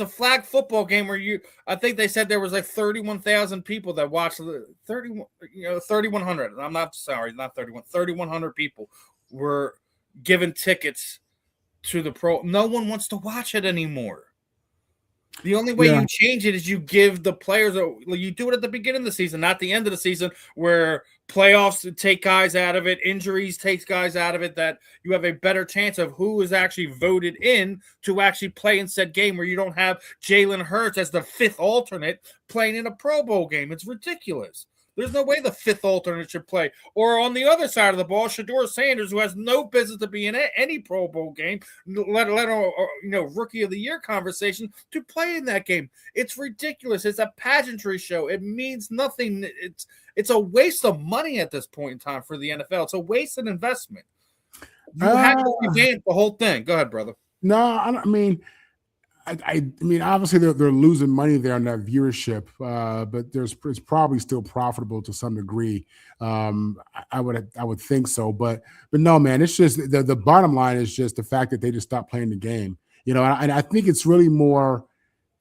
a flag football game where I think they said there was like 31,000 people that watched 3,100. I'm not sorry, not 31. 3,100 people were given tickets to the Pro. No one wants to watch it anymore. The only way you change it is you give the players you do it at the beginning of the season, not the end of the season, where playoffs take guys out of it, injuries takes guys out of it, that you have a better chance of who is actually voted in to actually play in said game, where you don't have Jalen Hurts as the 5th alternate playing in a Pro Bowl game. It's ridiculous. There's no way the 5th alternate should play. Or on the other side of the ball, Shedeur Sanders, who has no business to be in any Pro Bowl game, let alone Rookie of the Year conversation, to play in that game. It's ridiculous. It's a pageantry show. It means nothing. It's a waste of money at this point in time for the NFL. It's a wasted investment. You have to revamp the whole thing. Go ahead, brother. No, I mean, obviously they're losing money there on that viewership, but it's probably still profitable to some degree. I would think so, but no, man, it's just the bottom line is just the fact that they just stopped playing the game, and I think it's really more.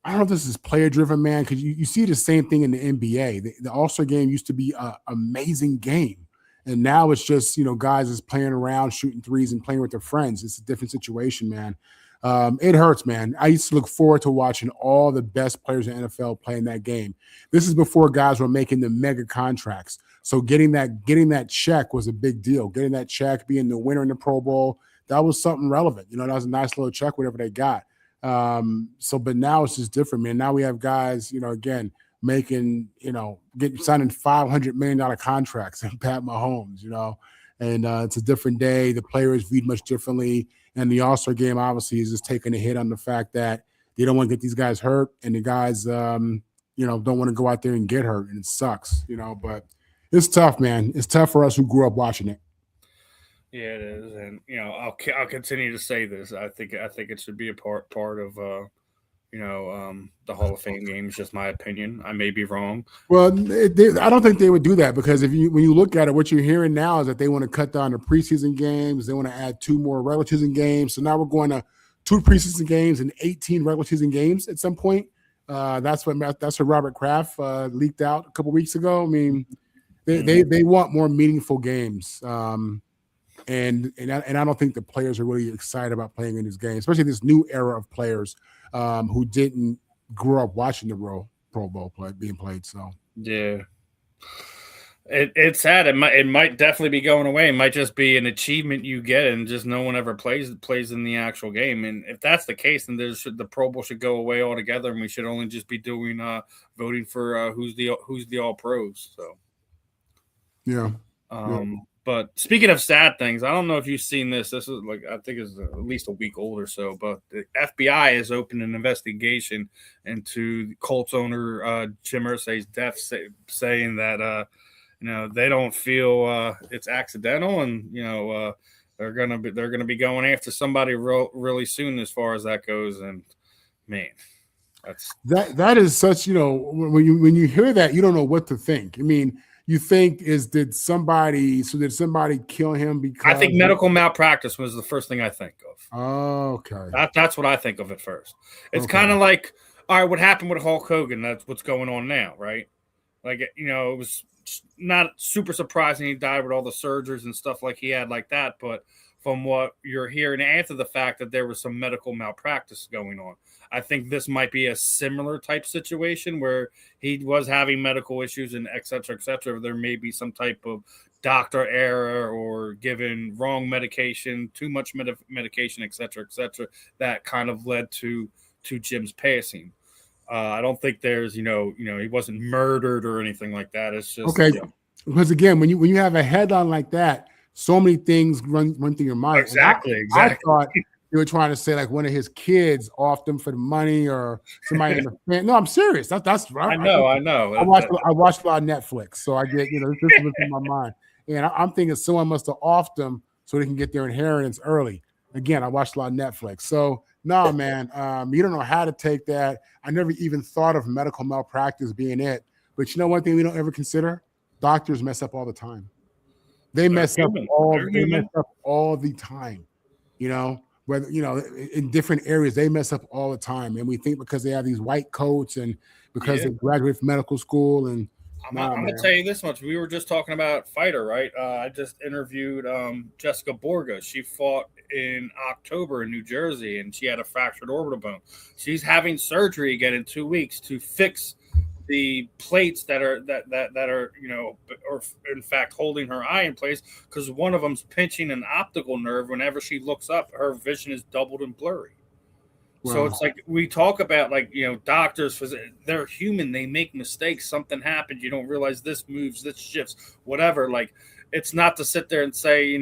I don't know if this is player driven, man, because you see the same thing in the NBA. The All-Star game used to be an amazing game, and now it's just guys is playing around, shooting threes, and playing with their friends. It's a different situation, man. It hurts, man. I used to look forward to watching all the best players in the NFL playing that game. This is before guys were making the mega contracts. So getting that check was a big deal. Getting that check, being the winner in the Pro Bowl, that was something relevant. That was a nice little check, whatever they got. But now it's just different, man. Now we have guys, again, making, signing $500 million contracts and Pat Mahomes, and it's a different day. The players viewed much differently. And the All-Star game obviously is just taking a hit on the fact that they don't want to get these guys hurt, and the guys, don't want to go out there and get hurt, and it sucks, But it's tough, man. It's tough for us who grew up watching it. Yeah, it is, and I'll continue to say this. I think it should be a part of the Hall of Fame games. Just my opinion. I may be wrong. Well, I don't think they would do that because when you look at it, what you're hearing now is that they want to cut down the preseason games. They want to add 2 more regular season games. So now we're going to 2 preseason games and 18 regular season games at some point. That's what Robert Kraft leaked out a couple weeks ago. I mean, they want more meaningful games, and I don't think the players are really excited about playing in these games, especially this new era of players who didn't grow up watching the Pro Bowl being played. So yeah, it's sad. It might definitely be going away. It might just be an achievement you get, and just no one ever plays in the actual game. And if that's the case, then the Pro Bowl should go away altogether, and we should only just be doing voting for who's the All Pros. So yeah. But speaking of sad things, I don't know if you've seen this. This is I think it's at least a week old or so. But the FBI has opened an investigation into Colts owner Jim Irsay's death, saying that they don't feel it's accidental, and they're gonna be going after somebody really soon as far as that goes. And man, that is such when you hear that, you don't know what to think. I mean, you think did somebody kill him because I think medical malpractice was the first thing I think of. Oh, okay. That's what I think of at first. It's kind of like, all right, what happened with Hulk Hogan? That's what's going on now, right? It was not super surprising he died with all the surgeries and stuff like he had like that, but from what you're hearing after the fact that there was some medical malpractice going on. I think this might be a similar type situation where he was having medical issues and et cetera. There may be some type of doctor error or given wrong medication, too much medication, et cetera, that kind of led to Jim's passing. I don't think there's, he wasn't murdered or anything like that. It's just okay. Because again, when you have a headline like that, so many things run through your mind. Exactly. I thought you were trying to say like one of his kids offed him for the money or somebody in the family. No, I'm serious. That's right. I know. I watched a lot of Netflix, so I get this was in my mind, and I'm thinking someone must have offed them so they can get their inheritance early. Again, I watched a lot of Netflix, so no, man, you don't know how to take that. I never even thought of medical malpractice being it, but one thing we don't ever consider: doctors mess up all the time. They mess up all the time, whether, in different areas, they mess up all the time. And we think because they have these white coats and because they graduated from medical school. And I'm going to tell you this much. We were just talking about fighter, right? I just interviewed Jessica Borga. She fought in October in New Jersey, and she had a fractured orbital bone. She's having surgery again in 2 weeks to fix the plates that are or in fact holding her eye in place, because one of them's pinching an optical nerve. Whenever she looks up, her vision is doubled and blurry. Wow. So it's like we talk about doctors, they're human, they make mistakes, something happens, you don't realize this moves, this shifts, whatever. It's not to sit there and say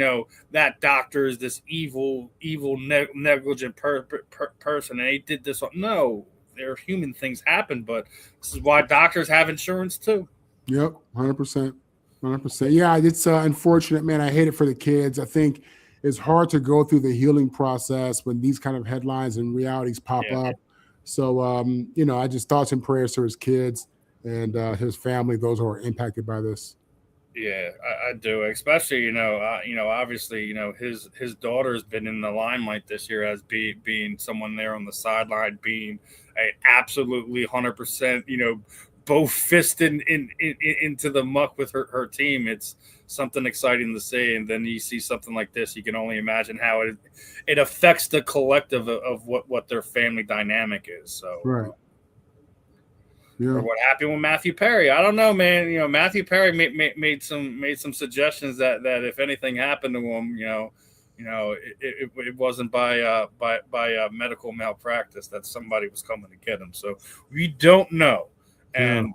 that doctor is this evil negligent person and he did this. No, they're human, things happen, but this is why doctors have insurance too. Yep, 100%. Yeah, it's unfortunate, man. I hate it for the kids. I think it's hard to go through the healing process when these kind of headlines and realities pop up. So, I just thoughts and prayers to his kids and his family, those who are impacted by this. Yeah, I do. Especially, obviously, his daughter has been in the limelight this year as being someone there on the sideline, being a absolutely 100%, both fisted into the muck with her team. It's something exciting to see. And then you see something like this, you can only imagine how it affects the collective of what their family dynamic is. So, right. Yeah. Or what happened with Matthew Perry? I don't know, man. Matthew Perry made some suggestions that if anything happened to him, it wasn't by medical malpractice, that somebody was coming to get him. So we don't know, and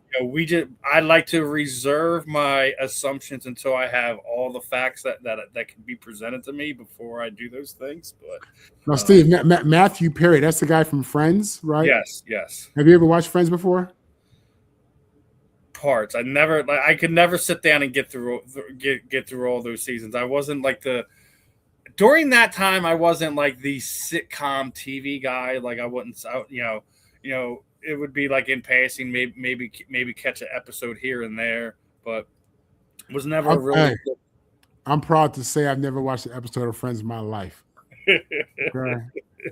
I like to reserve my assumptions until I have all the facts that can be presented to me before I do those things. But now, Steve, Matthew Perry, that's the guy from Friends, right? Yes. Have you ever watched Friends before? Parts. I could never sit down and get through all those seasons. I wasn't like the during that time, I wasn't like the sitcom TV guy. Like I wouldn't, it would be like in passing, maybe catch an episode here and there, but was never really. Hey, I'm proud to say I've never watched an episode of Friends in my life. Okay.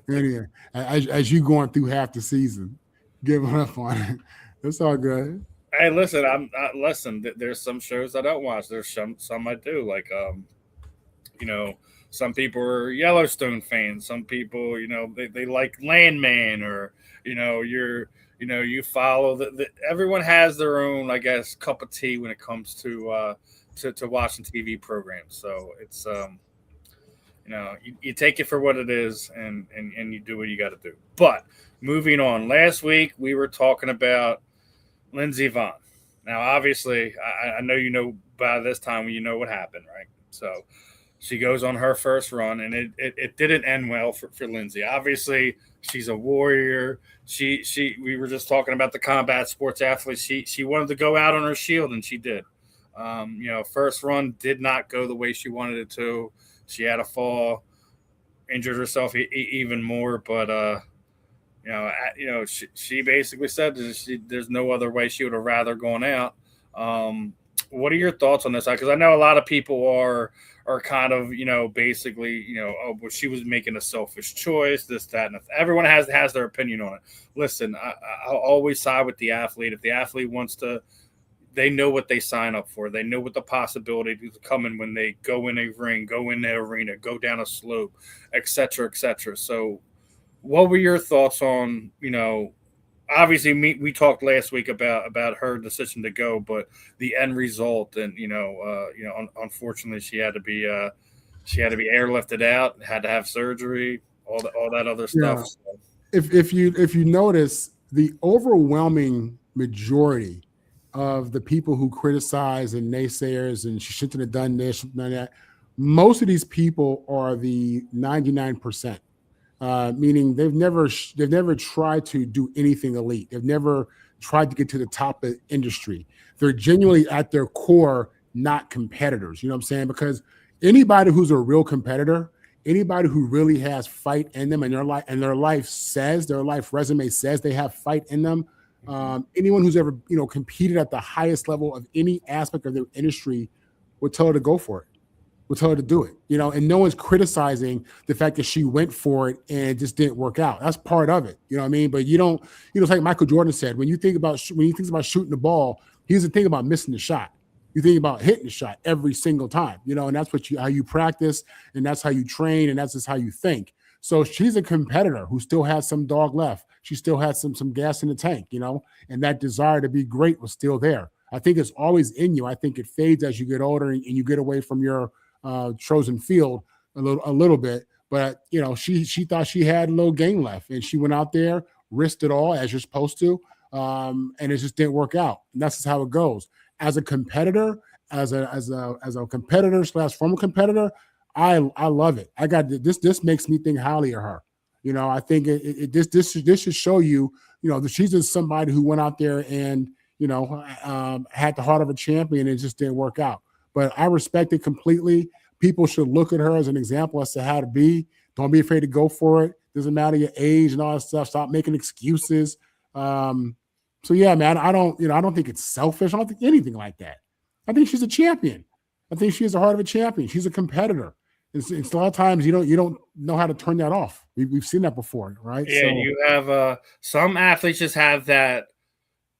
Anyway, as you going through half the season, giving up on it. It's all good. Hey, listen, listen. There's some shows I don't watch. There's some I do. Like you know, some people are Yellowstone fans. Some people, they like Landman, or you follow everyone has their own, I guess, cup of tea when it comes to watching TV programs. So it's you take it for what it is, and you do what you got to do. But moving on, last week we were talking about Lindsey Vonn. Now, obviously, I know by this time you know what happened, right? So she goes on her first run, and it didn't end well for Lindsey. Obviously, she's a warrior. We were just talking about the combat sports athlete. She wanted to go out on her shield, and she did. First run did not go the way she wanted it to. She had a fall, injured herself even more, but she basically said there's no other way she would have rather gone out. What are your thoughts on this? Because I know a lot of people are kind of, basically, oh, well, she was making a selfish choice, this, that, and everyone has their opinion on it. Listen, I'll always side with the athlete. If the athlete wants to, they know what they sign up for. They know what the possibility is coming when they go in a ring, go in the arena, go down a slope, et cetera, et cetera. So what were your thoughts on, obviously we talked last week about her decision to go, but the end result, and unfortunately she had to be airlifted out, had to have surgery, all that other stuff. Yeah. So. If you notice, the overwhelming majority of the people who criticize and naysayers and she shouldn't have done this, none of that, most of these people are the 99%. Meaning they've never tried to do anything elite. They've never tried to get to the top of the industry. They're genuinely at their core not competitors. You know what I'm saying? Because anybody who's a real competitor, anybody who really has fight in them, and their life resume says they have fight in them. Anyone who's ever competed at the highest level of any aspect of their industry would tell her to go for it. Would tell her to do it, and no one's criticizing the fact that she went for it and it just didn't work out. That's part of it, you know what I mean? But it's like Michael Jordan said, when you think about shooting the ball, he doesn't think about missing the shot. You think about hitting the shot every single time, and that's how you practice, and that's how you train, and that's just how you think. So she's a competitor who still has some dog left. She still has some gas in the tank, and that desire to be great was still there. I think it's always in you. I think it fades as you get older and you get away from your chosen field a little bit, but she thought she had a little game left, and she went out there, risked it all as you're supposed to, and it just didn't work out. And that's just how it goes. As a competitor, as a competitor / former competitor, I love it. I got this. This makes me think highly of her. I think this should show you, that she's just somebody who went out there and had the heart of a champion, and it just didn't work out. But I respect it completely. People should look at her as an example as to how to be. Don't be afraid to go for it. Doesn't matter your age and all that stuff. Stop making excuses. So yeah, man, I don't think it's selfish. I don't think anything like that. I think she's a champion. I think she has the heart of a champion. She's a competitor. It's a lot of times you don't know how to turn that off. We've seen that before, right? Yeah, so, you have some athletes just have that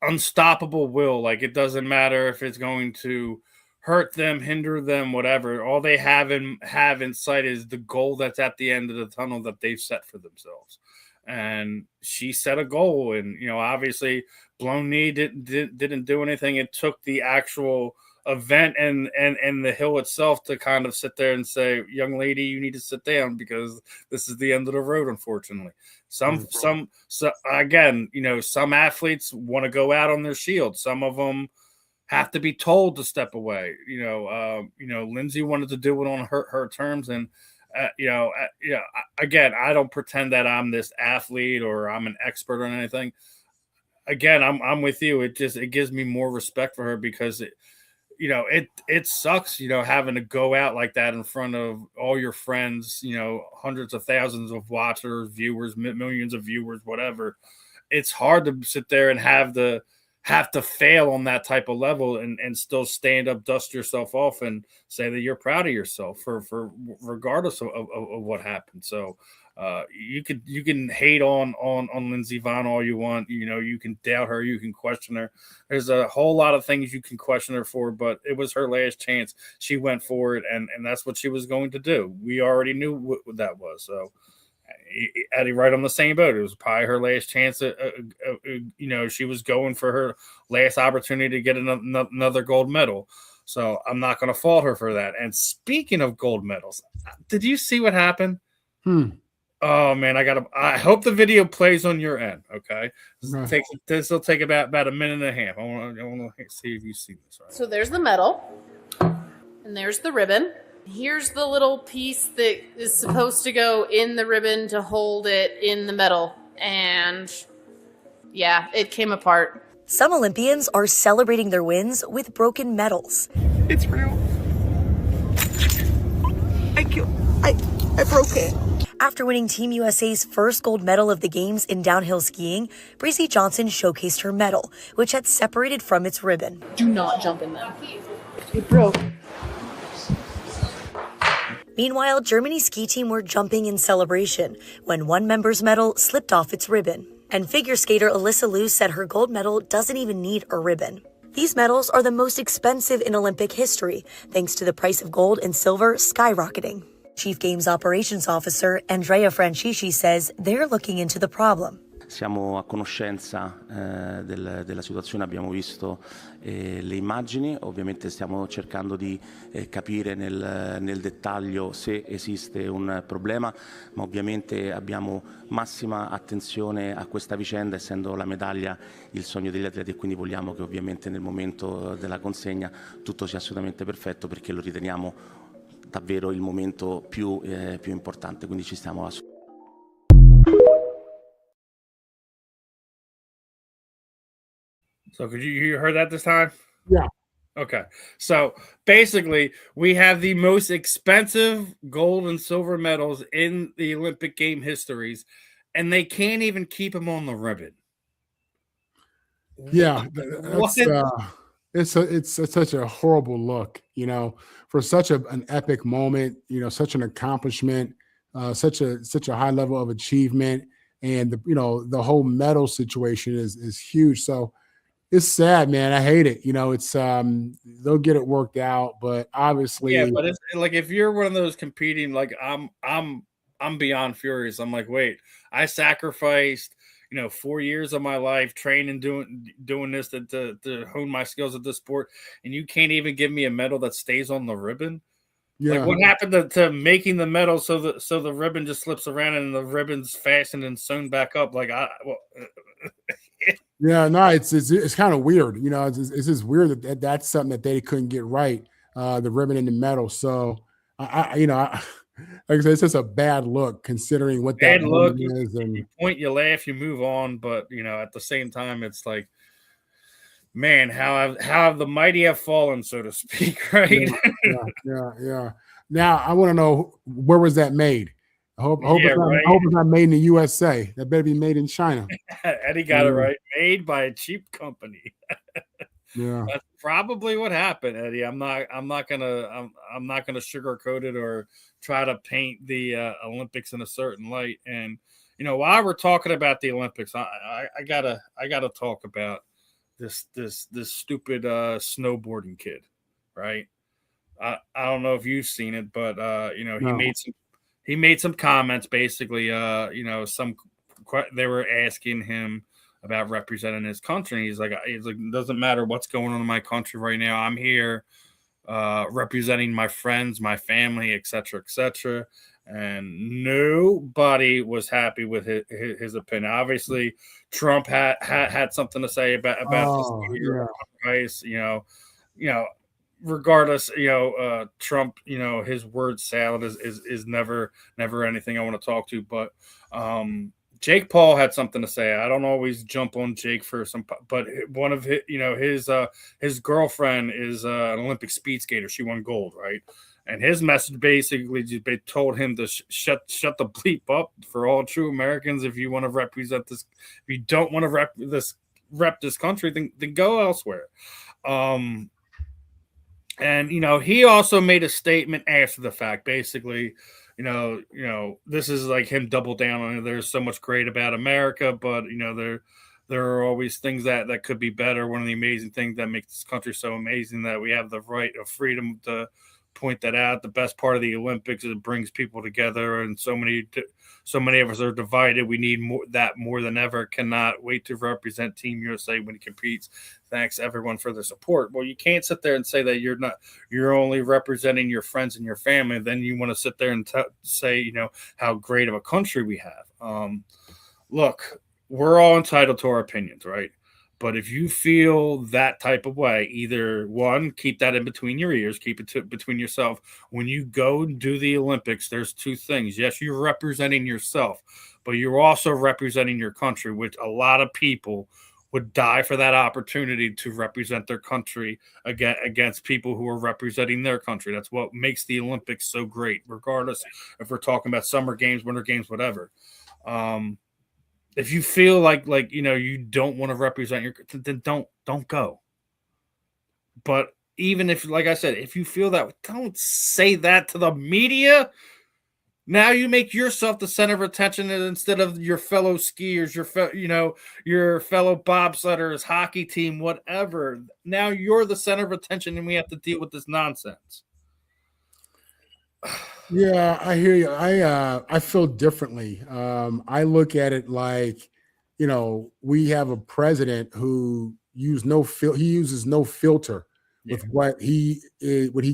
unstoppable will. Like it doesn't matter if it's going to hurt them, hinder them, whatever. All they have in sight is the goal that's at the end of the tunnel that they've set for themselves. And she set a goal, and obviously, blown knee didn't do anything. It took the actual event and the hill itself to kind of sit there and say, "Young lady, you need to sit down because this is the end of the road." Unfortunately, some again, some athletes want to go out on their shield. Some of them have to be told to step away. Lindsey wanted to do it on her terms, and again, I don't pretend that I'm this athlete or I'm an expert on anything. Again, I'm with you. It gives me more respect for her because it sucks, having to go out like that in front of all your friends, hundreds of thousands of watchers, viewers, millions of viewers, whatever. It's hard to sit there and have to fail on that type of level and still stand up, dust yourself off, and say that you're proud of yourself for regardless of what happened. So you can hate on Lindsey Vonn all you want. You can doubt her, you can question her. There's a whole lot of things you can question her for, but it was her last chance. She went for it, and that's what she was going to do. We already knew what that was. So Eddie, right on the same boat. It was probably her last chance. She was going for her last opportunity to get another gold medal. So I'm not going to fault her for that. And speaking of gold medals, did you see what happened? Oh man, I hope the video plays on your end. Okay, this will take about a minute and a half. I want to see if you see this. Right? So there's the medal, and there's the ribbon. Here's the little piece that is supposed to go in the ribbon to hold it in the medal. And yeah, it came apart. Some Olympians are celebrating their wins with broken medals. It's real. I broke it. After winning Team USA's first gold medal of the Games in downhill skiing, Breezy Johnson showcased her medal, which had separated from its ribbon. Do not jump in them. It broke. Meanwhile, Germany's ski team were jumping in celebration when one member's medal slipped off its ribbon. And figure skater Alyssa Liu said her gold medal doesn't even need a ribbon. These medals are the most expensive in Olympic history, thanks to the price of gold and silver skyrocketing. Chief Games Operations Officer Andrea Francisci says they're looking into the problem. Siamo a conoscenza della situazione, abbiamo visto le immagini, ovviamente stiamo cercando di capire nel dettaglio se esiste un problema, ma ovviamente abbiamo massima attenzione a questa vicenda, essendo la medaglia il sogno degli atleti, e quindi vogliamo che ovviamente nel momento della consegna tutto sia assolutamente perfetto, perché lo riteniamo davvero il momento più importante, quindi ci stiamo assolutamente. So you heard that this time? Yeah. Okay. So basically, we have the most expensive gold and silver medals in the Olympic game histories, and they can't even keep them on the ribbon. Yeah, it's such a horrible look, for such an epic moment, such an accomplishment, such a high level of achievement, and the whole medal situation is huge. So it's sad, man. I hate it. It's they'll get it worked out, but obviously, yeah. But it's like if you're one of those competing, like I'm beyond furious. I'm like, wait, I sacrificed 4 years of my life training, doing this to hone my skills at this sport, and you can't even give me a medal that stays on the ribbon. Yeah. Like what happened to making the medal so the ribbon just slips around and the ribbon's fastened and sewn back up? Yeah, no, it's kind of weird. It's just weird that's something that they couldn't get right, the ribbon and the medal. So like I said, it's just a bad look considering what that look is. And you point, you laugh, you move on, but at the same time, it's like, man, how have the mighty have fallen, so to speak, right? Yeah. Now I want to know, where was that made? I hope it's not made in the USA. That better be made in China. Eddie got it right. Made by a cheap company. Yeah, that's probably what happened, Eddie. I'm not gonna sugarcoat it or try to paint the Olympics in a certain light. And while we're talking about the Olympics, I gotta talk about this stupid snowboarding kid, right? I don't know if you've seen it, but he made some comments. Basically, they were asking him about representing his country. He's like, it doesn't matter what's going on in my country right now. I'm here representing my friends, my family, etc., etc. And nobody was happy with his opinion. Obviously, Trump had something to say about this. Regardless, Trump, his word salad is never anything I want to talk to. But Jake Paul had something to say. I don't always jump on Jake for some, but one of his girlfriend is an Olympic speed skater. She won gold, right? And his message basically just told him to shut the bleep up for all true Americans. If you want to represent this, if you don't want to rep this country, then go elsewhere. And he also made a statement after the fact, basically. This is like him double down on it. There's so much great about America, but there are always things that could be better. One of the amazing things that makes this country so amazing that we have the right of freedom to point that out. The best part of the Olympics is it brings people together, and so many of us are divided. We need more than ever. Cannot wait to represent Team USA when it competes. Thanks everyone for the support. Well, you can't sit there and say that you're only representing your friends and your family. Then you want to sit there and say, how great of a country we have. Look, we're all entitled to our opinions, right? But if you feel that type of way, either one, keep that in between your ears, keep it between yourself. When you go and do the Olympics, there's two things. Yes, you're representing yourself, but you're also representing your country, which a lot of people would die for that opportunity to represent their country against people who are representing their country. That's what makes the Olympics so great, regardless if we're talking about summer games, winter games, whatever. If you feel like you don't want to represent your, then don't go. But even if, like I said, if you feel that, don't say that to the media. Now you make yourself the center of attention instead of your fellow skiers, your fellow bobsledders, hockey team, whatever. Now you're the center of attention, and we have to deal with this nonsense. Yeah, I hear you. I feel differently. I look at it like, we have a president who uses no filter with what he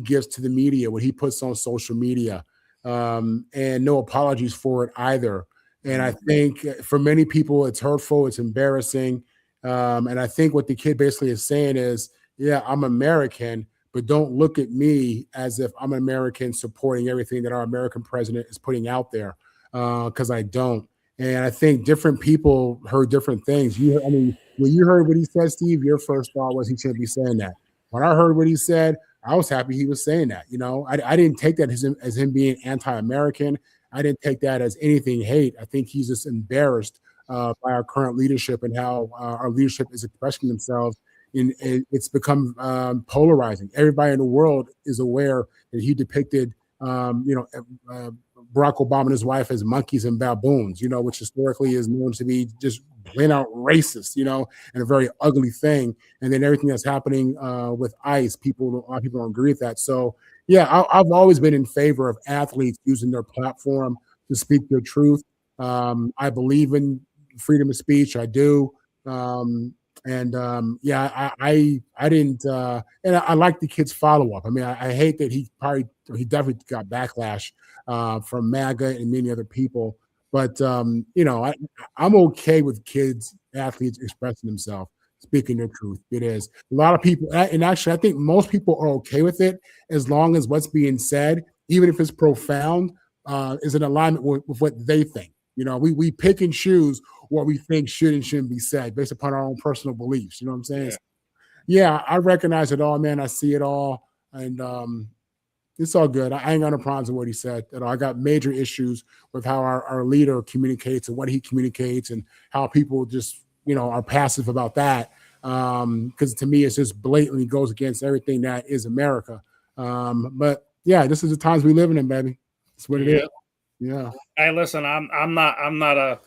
gives to the media, what he puts on social media, and no apologies for it either. And I think for many people, it's hurtful, it's embarrassing. And I think what the kid basically is saying is, yeah, I'm American, but don't look at me as if I'm an American supporting everything that our American president is putting out there, because I don't. And I think different people heard different things. When you heard what he said, Steve, your first thought was he shouldn't be saying that. When I heard what he said, I was happy he was saying that. I didn't take that as him being anti-American. I didn't take that as anything hate. I think he's just embarrassed by our current leadership and how our leadership is expressing themselves. It's become polarizing. Everybody in the world is aware that he depicted, Barack Obama and his wife as monkeys and baboons, which historically is known to be just plain out racist, and a very ugly thing. And then everything that's happening with ICE, a lot of people don't agree with that. So, yeah, I've always been in favor of athletes using their platform to speak their truth. I believe in freedom of speech. I do. I didn't, and I like the kid's follow up. I hate that he definitely got backlash from MAGA and many other people. But I'm okay with athletes expressing themselves, speaking their truth. It is a lot of people, and actually, I think most people are okay with it as long as what's being said, even if it's profound, is in alignment with what they think. We pick and choose what we think should and shouldn't be said based upon our own personal beliefs. You know what I'm saying? Yeah, I recognize it all, man. I see it all. And it's all good. I ain't got no problems with what he said at all. I got major issues with how our leader communicates and what he communicates and how people just, are passive about that. Because to me, it's just blatantly goes against everything that is America. But yeah, this is the times we live in, baby. That's what it is. Yeah. Hey, listen, I'm not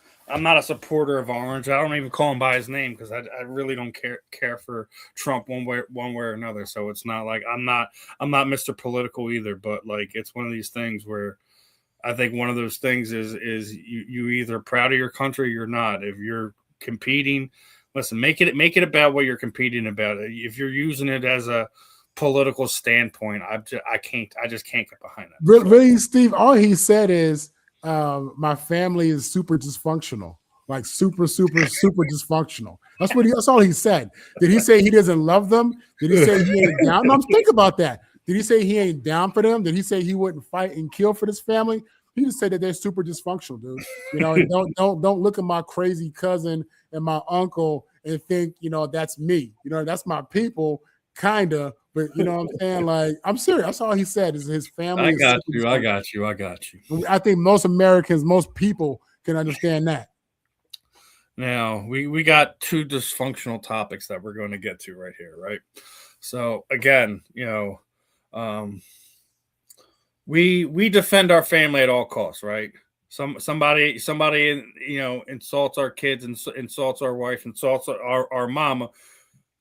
a supporter of Orange. I don't even call him by his name because I really don't care for Trump one way or another. So it's not like I'm not Mr. Political either. But like it's one of these things where I think one of those things is you either proud of your country or you're not. If you're competing, listen, make it about what you're competing about. If you're using it as a political standpoint, I just can't get behind that. Really, Steve, all he said is my family is super dysfunctional, like super dysfunctional. That's all he said. Did he say he doesn't love them? Did he say he ain't down? No, think about that. Did he say he ain't down for them? Did he say he wouldn't fight and kill for this family? He just said that they're super dysfunctional, dude. You know, and don't look at my crazy cousin and my uncle and think, you know, that's me. You know, that's my people, kinda. But you know what I'm saying? Like, I'm serious. That's all he said is his family. I is got super you. I dysfunctional. got you. I got you. I think most Americans, most people can understand that. Now we got two dysfunctional topics that we're going to get to right here, right? So again, you know, we defend our family at all costs, right? Somebody you know insults our kids, insults our wife, insults our mama.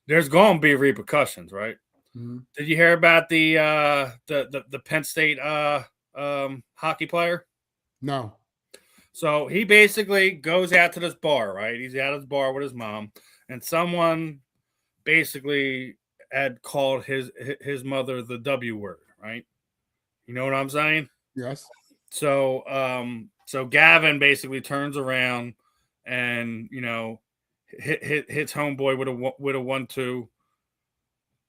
There's going to be repercussions, right? Mm-hmm. Did you hear about the Penn State hockey player? No. So he basically goes out to this bar, right? He's at his bar with his mom, and someone basically had called his mother the W word, right? You know what I'm saying? Yes. So so Gavin basically turns around and, you know, hits homeboy with a 1-2,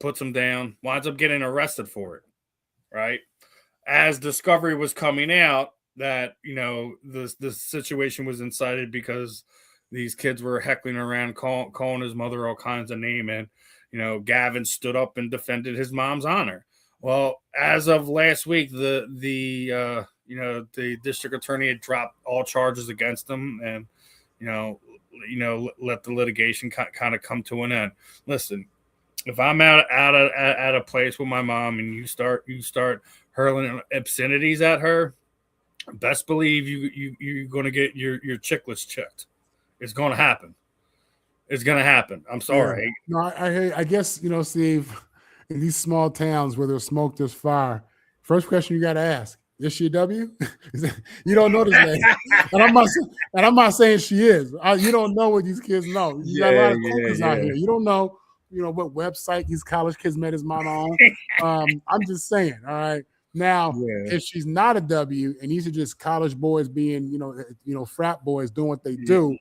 puts him down, winds up getting arrested for it, right? As discovery was coming out that, you know, the situation was incited because these kids were heckling around, calling his mother all kinds of names, and, you know, Gavin stood up and defended his mom's honor. Well, as of last week, the you know, the district attorney had dropped all charges against him, and you know, let the litigation kind of come to an end. Listen, if I'm at a place with my mom and you start hurling obscenities at her, best believe you're going to get your chicklets checked. It's going to happen. It's going to happen. I'm sorry. Yeah. No, I guess, you know, Steve, in these small towns where there's smoke, there's fire. First question you got to ask: is she a W? You don't know this lady, and I'm not saying she is. You don't know what these kids know. You got a lot of cougars out here. You don't know, you know, what website these college kids met his mama on. I'm just saying. All right. Now, if she's not a W, and these are just college boys being, you know, frat boys doing what they do.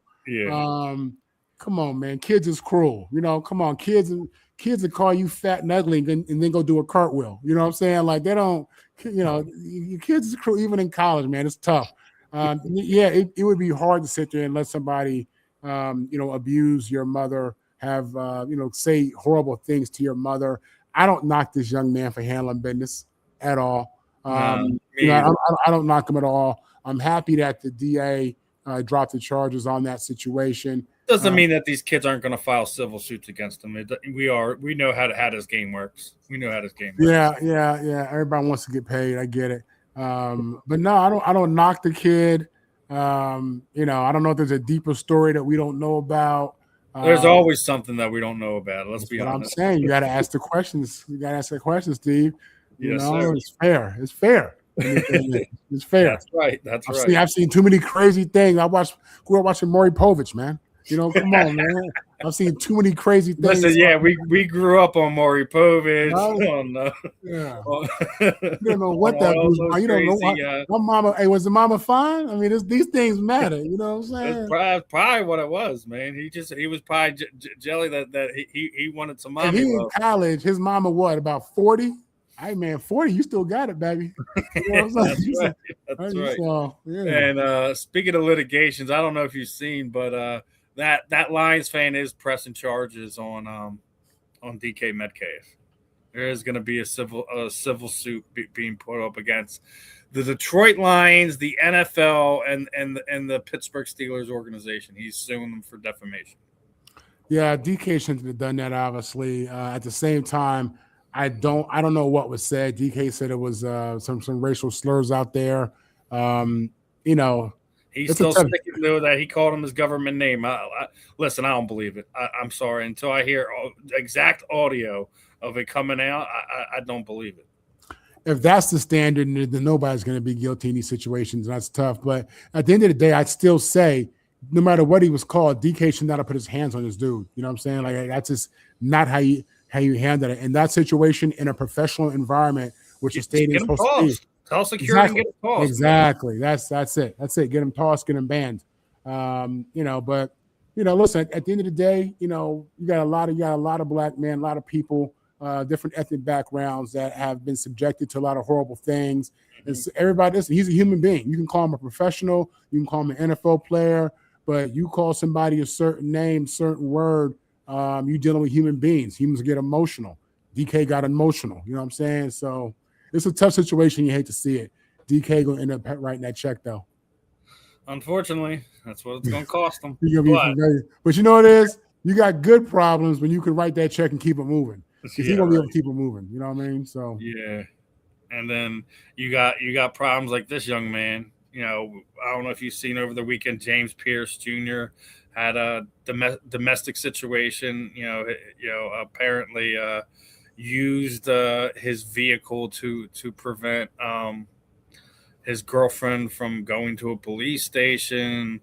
Come on, man. Kids is cruel. You know, come on, kids that call you fat and ugly and then go do a cartwheel. You know what I'm saying? Like, they don't, you know, your kids is cruel even in college, man. It's tough. It would be hard to sit there and let somebody, you know, abuse your mother, have, you know, say horrible things to your mother. I don't knock this young man for handling business at all. You know, I don't knock him at all. I'm happy that the DA dropped the charges on that situation. Doesn't mean that these kids aren't going to file civil suits against him. We know how this game works. We know how this game works. Yeah. Everybody wants to get paid. I get it. But no, I don't knock the kid. You know, I don't know if there's a deeper story that we don't know about. There's always something that we don't know about. Let's be honest. I'm saying, you got to ask the questions. You got to ask the questions, Steve. You know, sir. It's fair. It's fair. It's fair. That's right. I've seen too many crazy things. Grew up watching Maury Povich, man. You know, come on, man. I've seen too many crazy things. Listen, we grew up on Maury Povich. Yeah. You don't know what that was. You don't know what mama. Hey, was the mama fine? I mean, these things matter. You know what I'm saying? That's probably what it was, man. He was probably jelly that he wanted some mommy. And he in college. His mama what, about 40? Hey man, 40, you still got it, baby. You know what I'm saying? That's right. So, yeah. And speaking of litigations, I don't know if you've seen, but that Lions fan is pressing charges on DK Metcalf. There is going to be a civil suit being put up against the Detroit Lions, the NFL, and the Pittsburgh Steelers organization. He's suing them for defamation. Yeah, DK shouldn't have done that. Obviously, at the same time, I don't know what was said. DK said it was some racial slurs out there. You know, he's still sticking to that. He called him his government name. Listen, I don't believe it. I'm sorry. Until I hear exact audio of it coming out, I don't believe it. If that's the standard, then nobody's going to be guilty in these situations. That's tough. But at the end of the day, I'd still say, no matter what he was called, DK should not have put his hands on this dude. You know what I'm saying? Like, that's just not how you handle it. In that situation, in a professional environment, which the stadium is supposed to be. Tell security and get him tossed. Exactly. That's it. That's it. Get him tossed, get him banned. You know, but, you know, listen, at the end of the day, you know, you got a lot of black men, a lot of people different ethnic backgrounds that have been subjected to a lot of horrible things. And so everybody, listen, he's a human being. You can call him a professional, you can call him an NFL player, but you call somebody a certain name, certain word, you're dealing with human beings. Humans get emotional. DK got emotional. You know what I'm saying? So it's a tough situation. You hate to see it. DK going to end up writing that check, though. Unfortunately, that's what it's going to cost him. But you know what it is? You got good problems when you can write that check and keep it moving. Because he's going to be able to keep it moving. You know what I mean? So yeah. And then you got problems like this young man. You know, I don't know if you've seen over the weekend, James Pierce Jr. had a domestic situation. You know, apparently used his vehicle to prevent his girlfriend from going to a police station.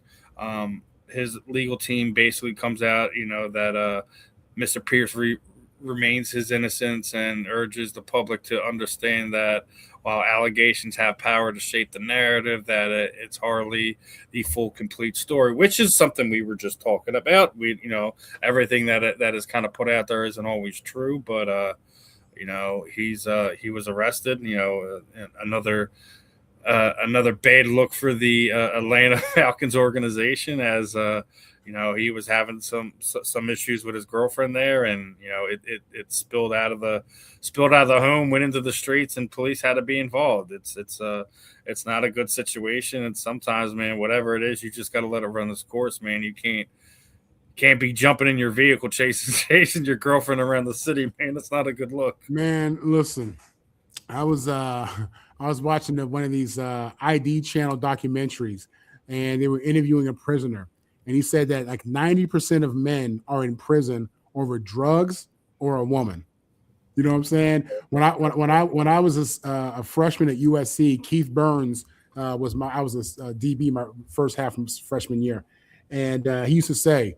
His legal team basically comes out, you know, that Mr. Pierce remains his innocence and urges the public to understand that while allegations have power to shape the narrative, that it's hardly the full, complete story, which is something we were just talking about. You know, everything that is kind of put out there isn't always true, but you know, he was arrested. You know, another bad look for the Atlanta Falcons organization, as you know, he was having some issues with his girlfriend there, and you know, it spilled out of the home, went into the streets, and police had to be involved. It's not a good situation, and sometimes, man, whatever it is, you just got to let it run its course, man. You can't be jumping in your vehicle chasing your girlfriend around the city, man. That's not a good look. Man, listen, I was watching one of these ID channel documentaries, and they were interviewing a prisoner, and he said that like 90% of men are in prison over drugs or a woman. You know what I'm saying? When I was a freshman at USC, Keith Burns I was a DB my first half of freshman year, and he used to say,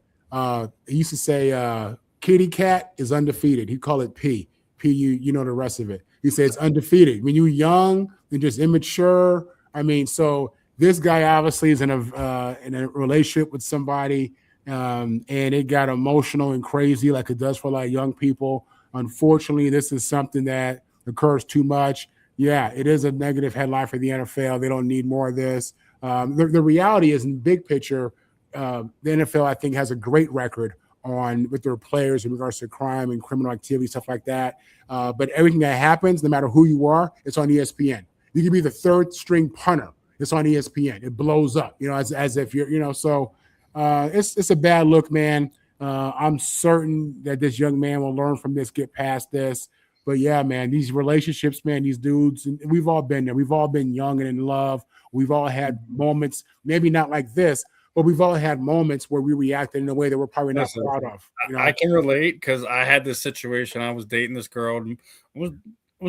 kitty cat is undefeated. He'd call it P. You know the rest of it. He said it's undefeated. When you're young and just immature, I mean, so this guy obviously is in a relationship with somebody, and it got emotional and crazy like it does for a lot of young people. Unfortunately, this is something that occurs too much. Yeah, it is a negative headline for the NFL. They don't need more of this. The reality is, in big picture, the NFL, I think, has a great record with their players in regards to crime and criminal activity, stuff like that. But everything that happens, no matter who you are, it's on ESPN. You can be the third string punter. It's on ESPN. It blows up, you know, as if you're, you know, so it's a bad look, man. I'm certain that this young man will learn from this, get past this. But yeah, man, these relationships, man, these dudes, and we've all been there. We've all been young and in love. We've all had moments, maybe not like this, but we've all had moments where we reacted in a way that we're probably not proud of. You know? I can relate because I had this situation. I was dating this girl and was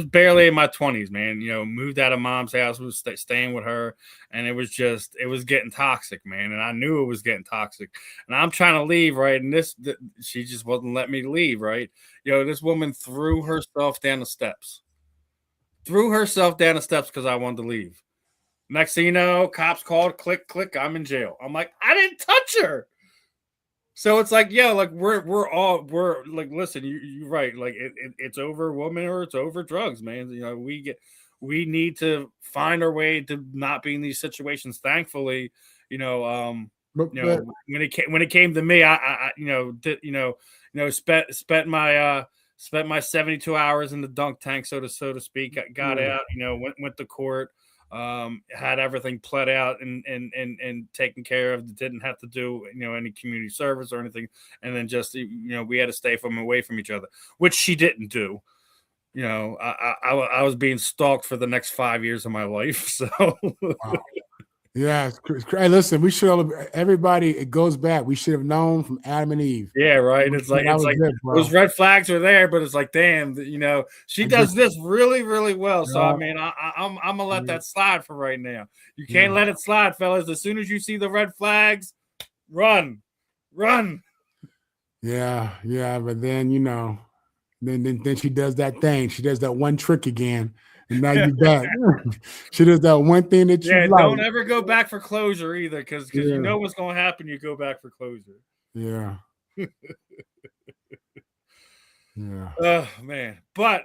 barely in my 20s, man. You know, moved out of mom's house, was staying with her, and it was getting toxic, man. And I knew it was getting toxic. And I'm trying to leave, right? And she just wasn't letting me leave, right? You know, this woman threw herself down the steps because I wanted to leave. Next thing you know, cops called, click, I'm in jail. I'm like, I didn't touch her. So it's like, yeah, like we're like, listen, you're right. Like it's over a woman or it's over drugs, man. You know, we need to find our way to not be in these situations. Thankfully, you know, when it came to me, I spent my 72 hours in the dunk tank, so to speak. Got out, you know, went to court. Had everything pled out and taken care of. Didn't have to do, you know, any community service or anything. And then just, you know, we had to stay away from each other, which she didn't do. You know, I was being stalked for the next 5 years of my life. So, wow. Yeah. Hey, listen, we should everybody. It goes back. We should have known from Adam and Eve. Yeah, right. It's like those red flags are there, but it's like, damn, you know, she does this really, really well. So I mean, I'm gonna let that slide for right now. You can't let it slide, fellas. As soon as you see the red flags, run. Yeah. But then, you know, then she does that thing. She does that one trick again. And now you're back. She does that one thing that you like. Don't ever go back for closure either, because you know what's going to happen. You go back for closure. Yeah. Yeah. Oh man. But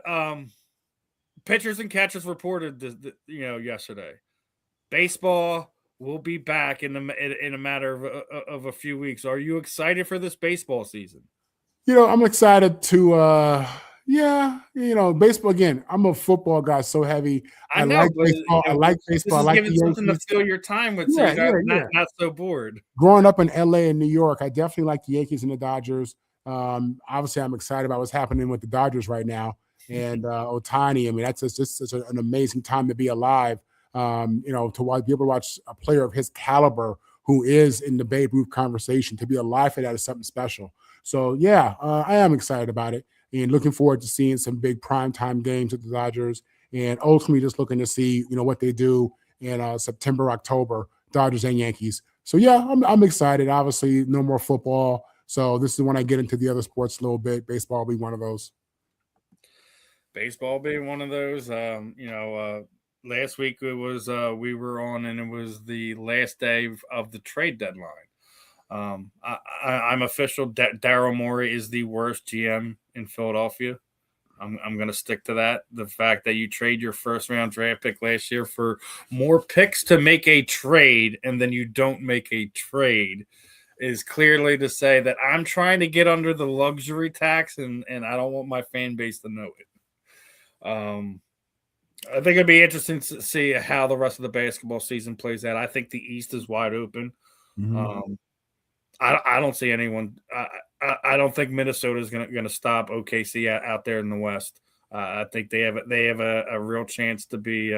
pitchers and catchers reported yesterday. Baseball will be back in a matter of a few weeks. Are you excited for this baseball season? I'm excited to baseball again. I'm a football guy, so heavy. I I know, like but baseball. I like this baseball. I is like giving the something to Yankees. fill your time with, so Yeah, you're yeah, yeah. not so bored. Growing up in LA and New York, I definitely like the Yankees and the Dodgers. Obviously, I'm excited about what's happening with the Dodgers right now and Ohtani. I mean, that's just such an amazing time to be alive. To be able to watch a player of his caliber who is in the Babe Ruth conversation, to be alive for that is something special. So, yeah, I am excited about it and looking forward to seeing some big primetime games with the Dodgers and ultimately just looking to see, what they do in September, October, Dodgers and Yankees. So, yeah, I'm excited. Obviously, no more football. So this is when I get into the other sports a little bit. Baseball will be one of those. Baseball being one of those. Last week it was we were on, and it was the last day of the trade deadline. I'm official. Daryl Morey is the worst GM in Philadelphia. I'm going to stick to that. The fact that you trade your first round draft pick last year for more picks to make a trade, and then you don't make a trade, is clearly to say that I'm trying to get under the luxury tax, and I don't want my fan base to know it. I think it'd be interesting to see how the rest of the basketball season plays out. I think the East is wide open. Mm-hmm. I don't see anyone. I don't think Minnesota is going to stop OKC out there in the West. I think they have a real chance to be,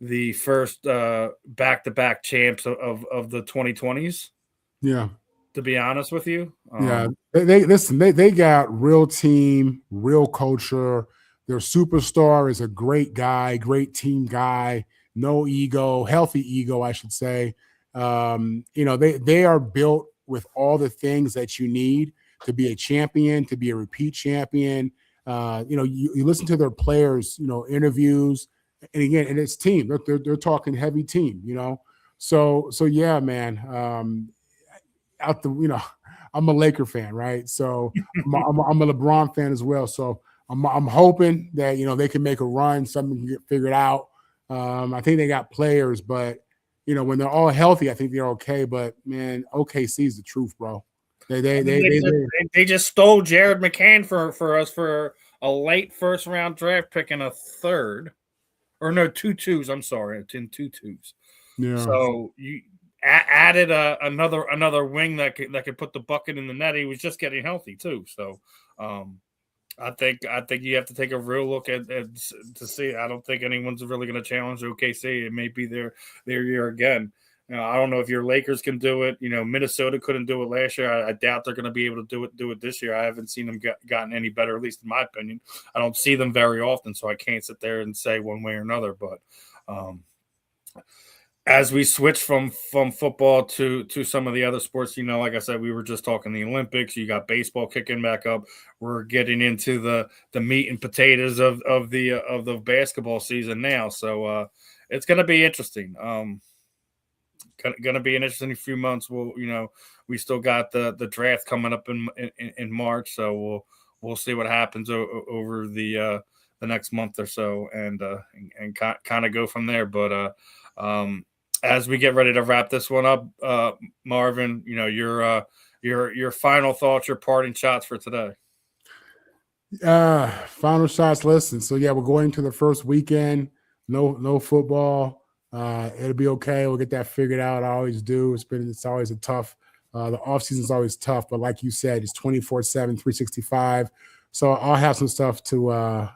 the first back-to-back champs of the 2020s. Yeah. To be honest with you, yeah. They got real team, real culture. Their superstar is a great guy, great team guy, no ego, healthy ego, I should say. They are built with all the things that you need to be a champion, to be a repeat champion. You listen to their players, interviews, and again, and it's team. They're talking heavy team, So yeah, man. I'm a Laker fan, right? So I'm a LeBron fan as well. So I'm hoping that they can make a run, something can get figured out. I think they got players, but when they're all healthy, I think they're okay. But man, OKC is the truth, bro. They just stole Jared McCann for us for a late first round draft pick and a third, or no, 2 2s. I'm sorry, it's in 2 2s. Yeah. So you added another wing that could put the bucket in the net. He was just getting healthy too. So I think you have to take a real look at to see. I don't think anyone's really going to challenge OKC. It may be their year again. I don't know if your Lakers can do it. Minnesota couldn't do it last year. I doubt they're going to be able to do it this year. I haven't seen them gotten any better, at least in my opinion. I don't see them very often, so I can't sit there and say one way or another. But as we switch from football to some of the other sports, like I said, we were just talking the Olympics. You got baseball kicking back up. We're getting into the meat and potatoes of the basketball season now. So it's going to be interesting. Going to be an interesting few months. We still got the draft coming up in March, so we'll see what happens over the next month or so, and kind of go from there. But as we get ready to wrap this one up, Marvin, your final thoughts, your parting shots for today. Final shots. Listen. So yeah, we're going to the first weekend. No football. It'll be okay. We'll get that figured out. I always do. It's always a tough. The off season is always tough, but like you said, it's 24/7, 365. So I'll have some stuff to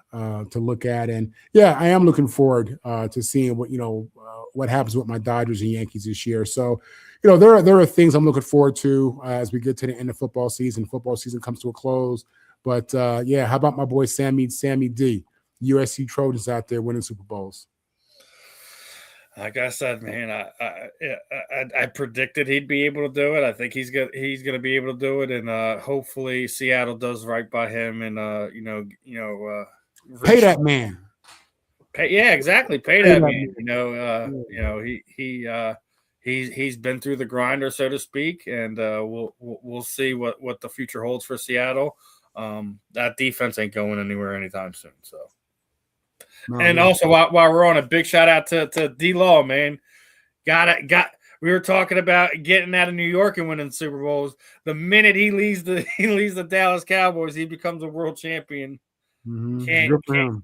look at, and yeah, I am looking forward to seeing what happens with my Dodgers and Yankees this year. So, there are things I'm looking forward to as we get to the end of football season. Football season comes to a close, but yeah, how about my boy Sammy D, USC Trojans out there winning Super Bowls? Like I said, man, I predicted he'd be able to do it. I think he's going to be able to do it, and hopefully Seattle does right by him. And pay that man. Yeah, exactly. Pay that man. He's been through the grinder, so to speak, and we'll see what the future holds for Seattle. That defense ain't going anywhere anytime soon. So, No, and no. also while we're on, a big shout out to D-Law, man. We were talking about getting out of New York and winning Super Bowls. The minute he leaves the Dallas Cowboys, he becomes a world champion. Good for him.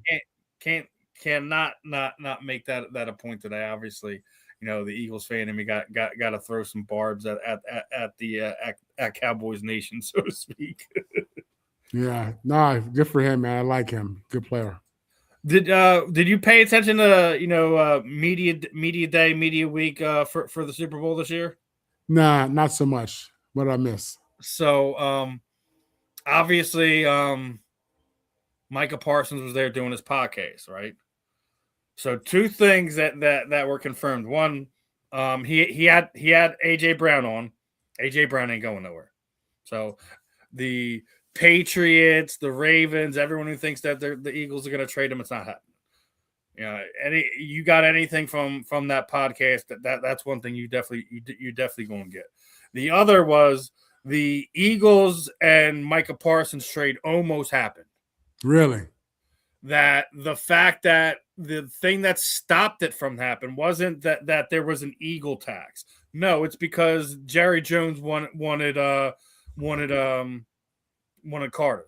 Cannot not make that a point today. Obviously, the Eagles fan in me got to throw some barbs at Cowboys Nation, so to speak. Yeah, no, good for him, man. I like him. Good player. Did you pay attention to media day, media week for the Super Bowl this year? Nah, not so much. What did I miss? So obviously Micah Parsons was there doing his podcast, right? So two things that were confirmed. One, he had AJ Brown on. AJ Brown ain't going nowhere. So the Patriots, the Ravens, everyone who thinks that the Eagles are going to trade him, it's not happening. You got anything from that podcast? That's one thing you definitely going to get. The other was the Eagles and Micah Parsons trade almost happened. Really? That the fact that the thing that stopped it from happening wasn't that there was an Eagle tax. No, it's because Jerry Jones wanted Carter.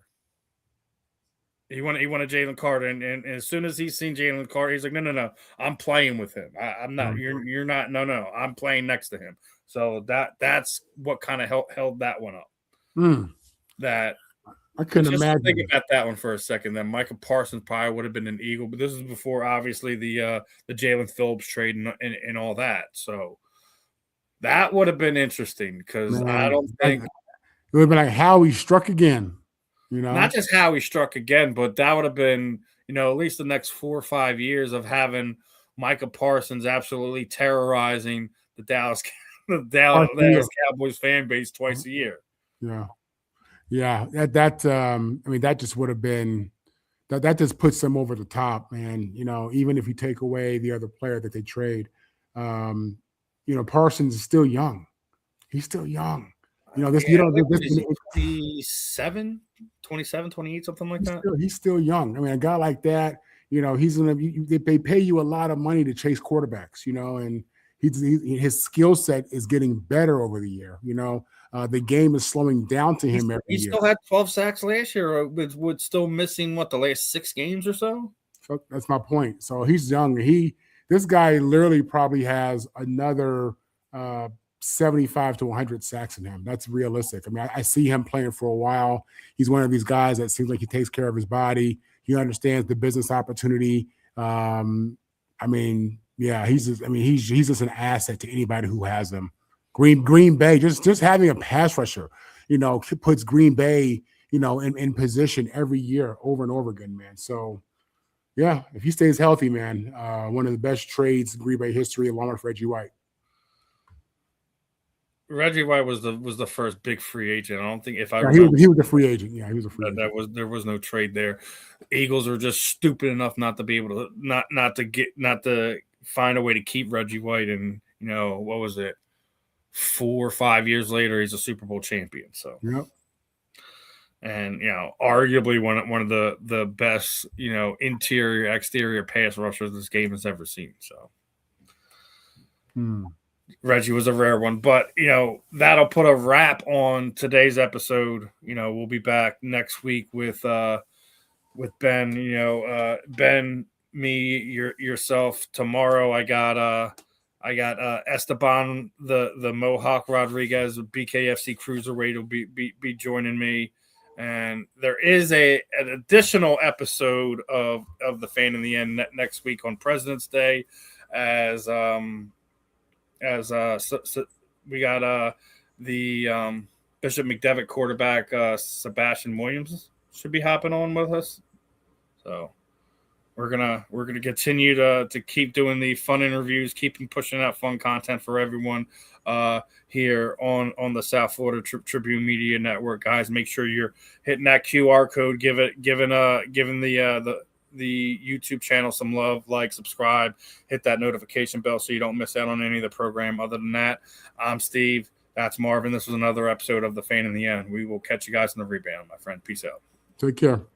He wanted Jalen Carter, and as soon as he's seen Jalen Carter, he's like, no, I'm playing with him. I'm not. You're not. No, I'm playing next to him. So that's what kind of held that one up. That I couldn't just imagine. Think about that one for a second. Then Micah Parsons probably would have been an Eagle, but this is before obviously the Jalen Phillips trade and all that. So that would have been interesting because I don't think it would have been like how he struck again. Not just how he struck again, but that would have been, at least the next 4 or 5 years of having Micah Parsons absolutely terrorizing the Dallas Cowboys fan base twice a year. Yeah. That just would have been that just puts them over the top, man. Even if you take away the other player that they trade, Parsons is still young. He's still young. This 27, 28, something like that. He's still young. I mean, a guy like that, he's gonna. They pay you a lot of money to chase quarterbacks, and his skill set is getting better over the year. The game is slowing down to him every year. He still had 12 sacks last year, or was still missing the last 6 games or so. So that's my point. So he's young. This guy literally probably has another 75 to 100 sacks in him. That's realistic. I mean, I see him playing for a while. He's one of these guys that seems like he takes care of his body. He understands the business opportunity. He's just an asset to anybody who has him. Green Bay, just having a pass rusher, puts Green Bay, in position every year over and over again, man. So, yeah, if he stays healthy, man, one of the best trades in Green Bay history, along with Reggie White. Reggie White was the first big free agent. I don't think he was a free agent. Yeah, he was a free agent. There was no trade there. Eagles are just stupid enough not to be able to not to find a way to keep Reggie White. And what was it? 4 or 5 years later, he's a Super Bowl champion. So yep. And arguably one of the best interior exterior pass rushers this game has ever seen. So. Reggie was a rare one, but that'll put a wrap on today's episode. We'll be back next week with Ben. Ben, me, yourself. Tomorrow, I got Esteban, the Mohawk Rodriguez, BKFC Cruiserweight will be joining me, and there is an additional episode of the Fan in the End next week on President's Day, as we got the Bishop McDevitt quarterback Sebastian Williams should be hopping on with us. So we're gonna continue to keep doing the fun interviews, keeping pushing out fun content for everyone here on the South Florida Tribune Media Network. Guys, make sure you're hitting that QR code, giving the YouTube channel some love, like, subscribe, hit that notification bell so you don't miss out on any of the program. Other than that, I'm Steve. That's Marvin. This was another episode of The Fan in the End. We will catch you guys in the rebound, my friend. Peace out. Take care.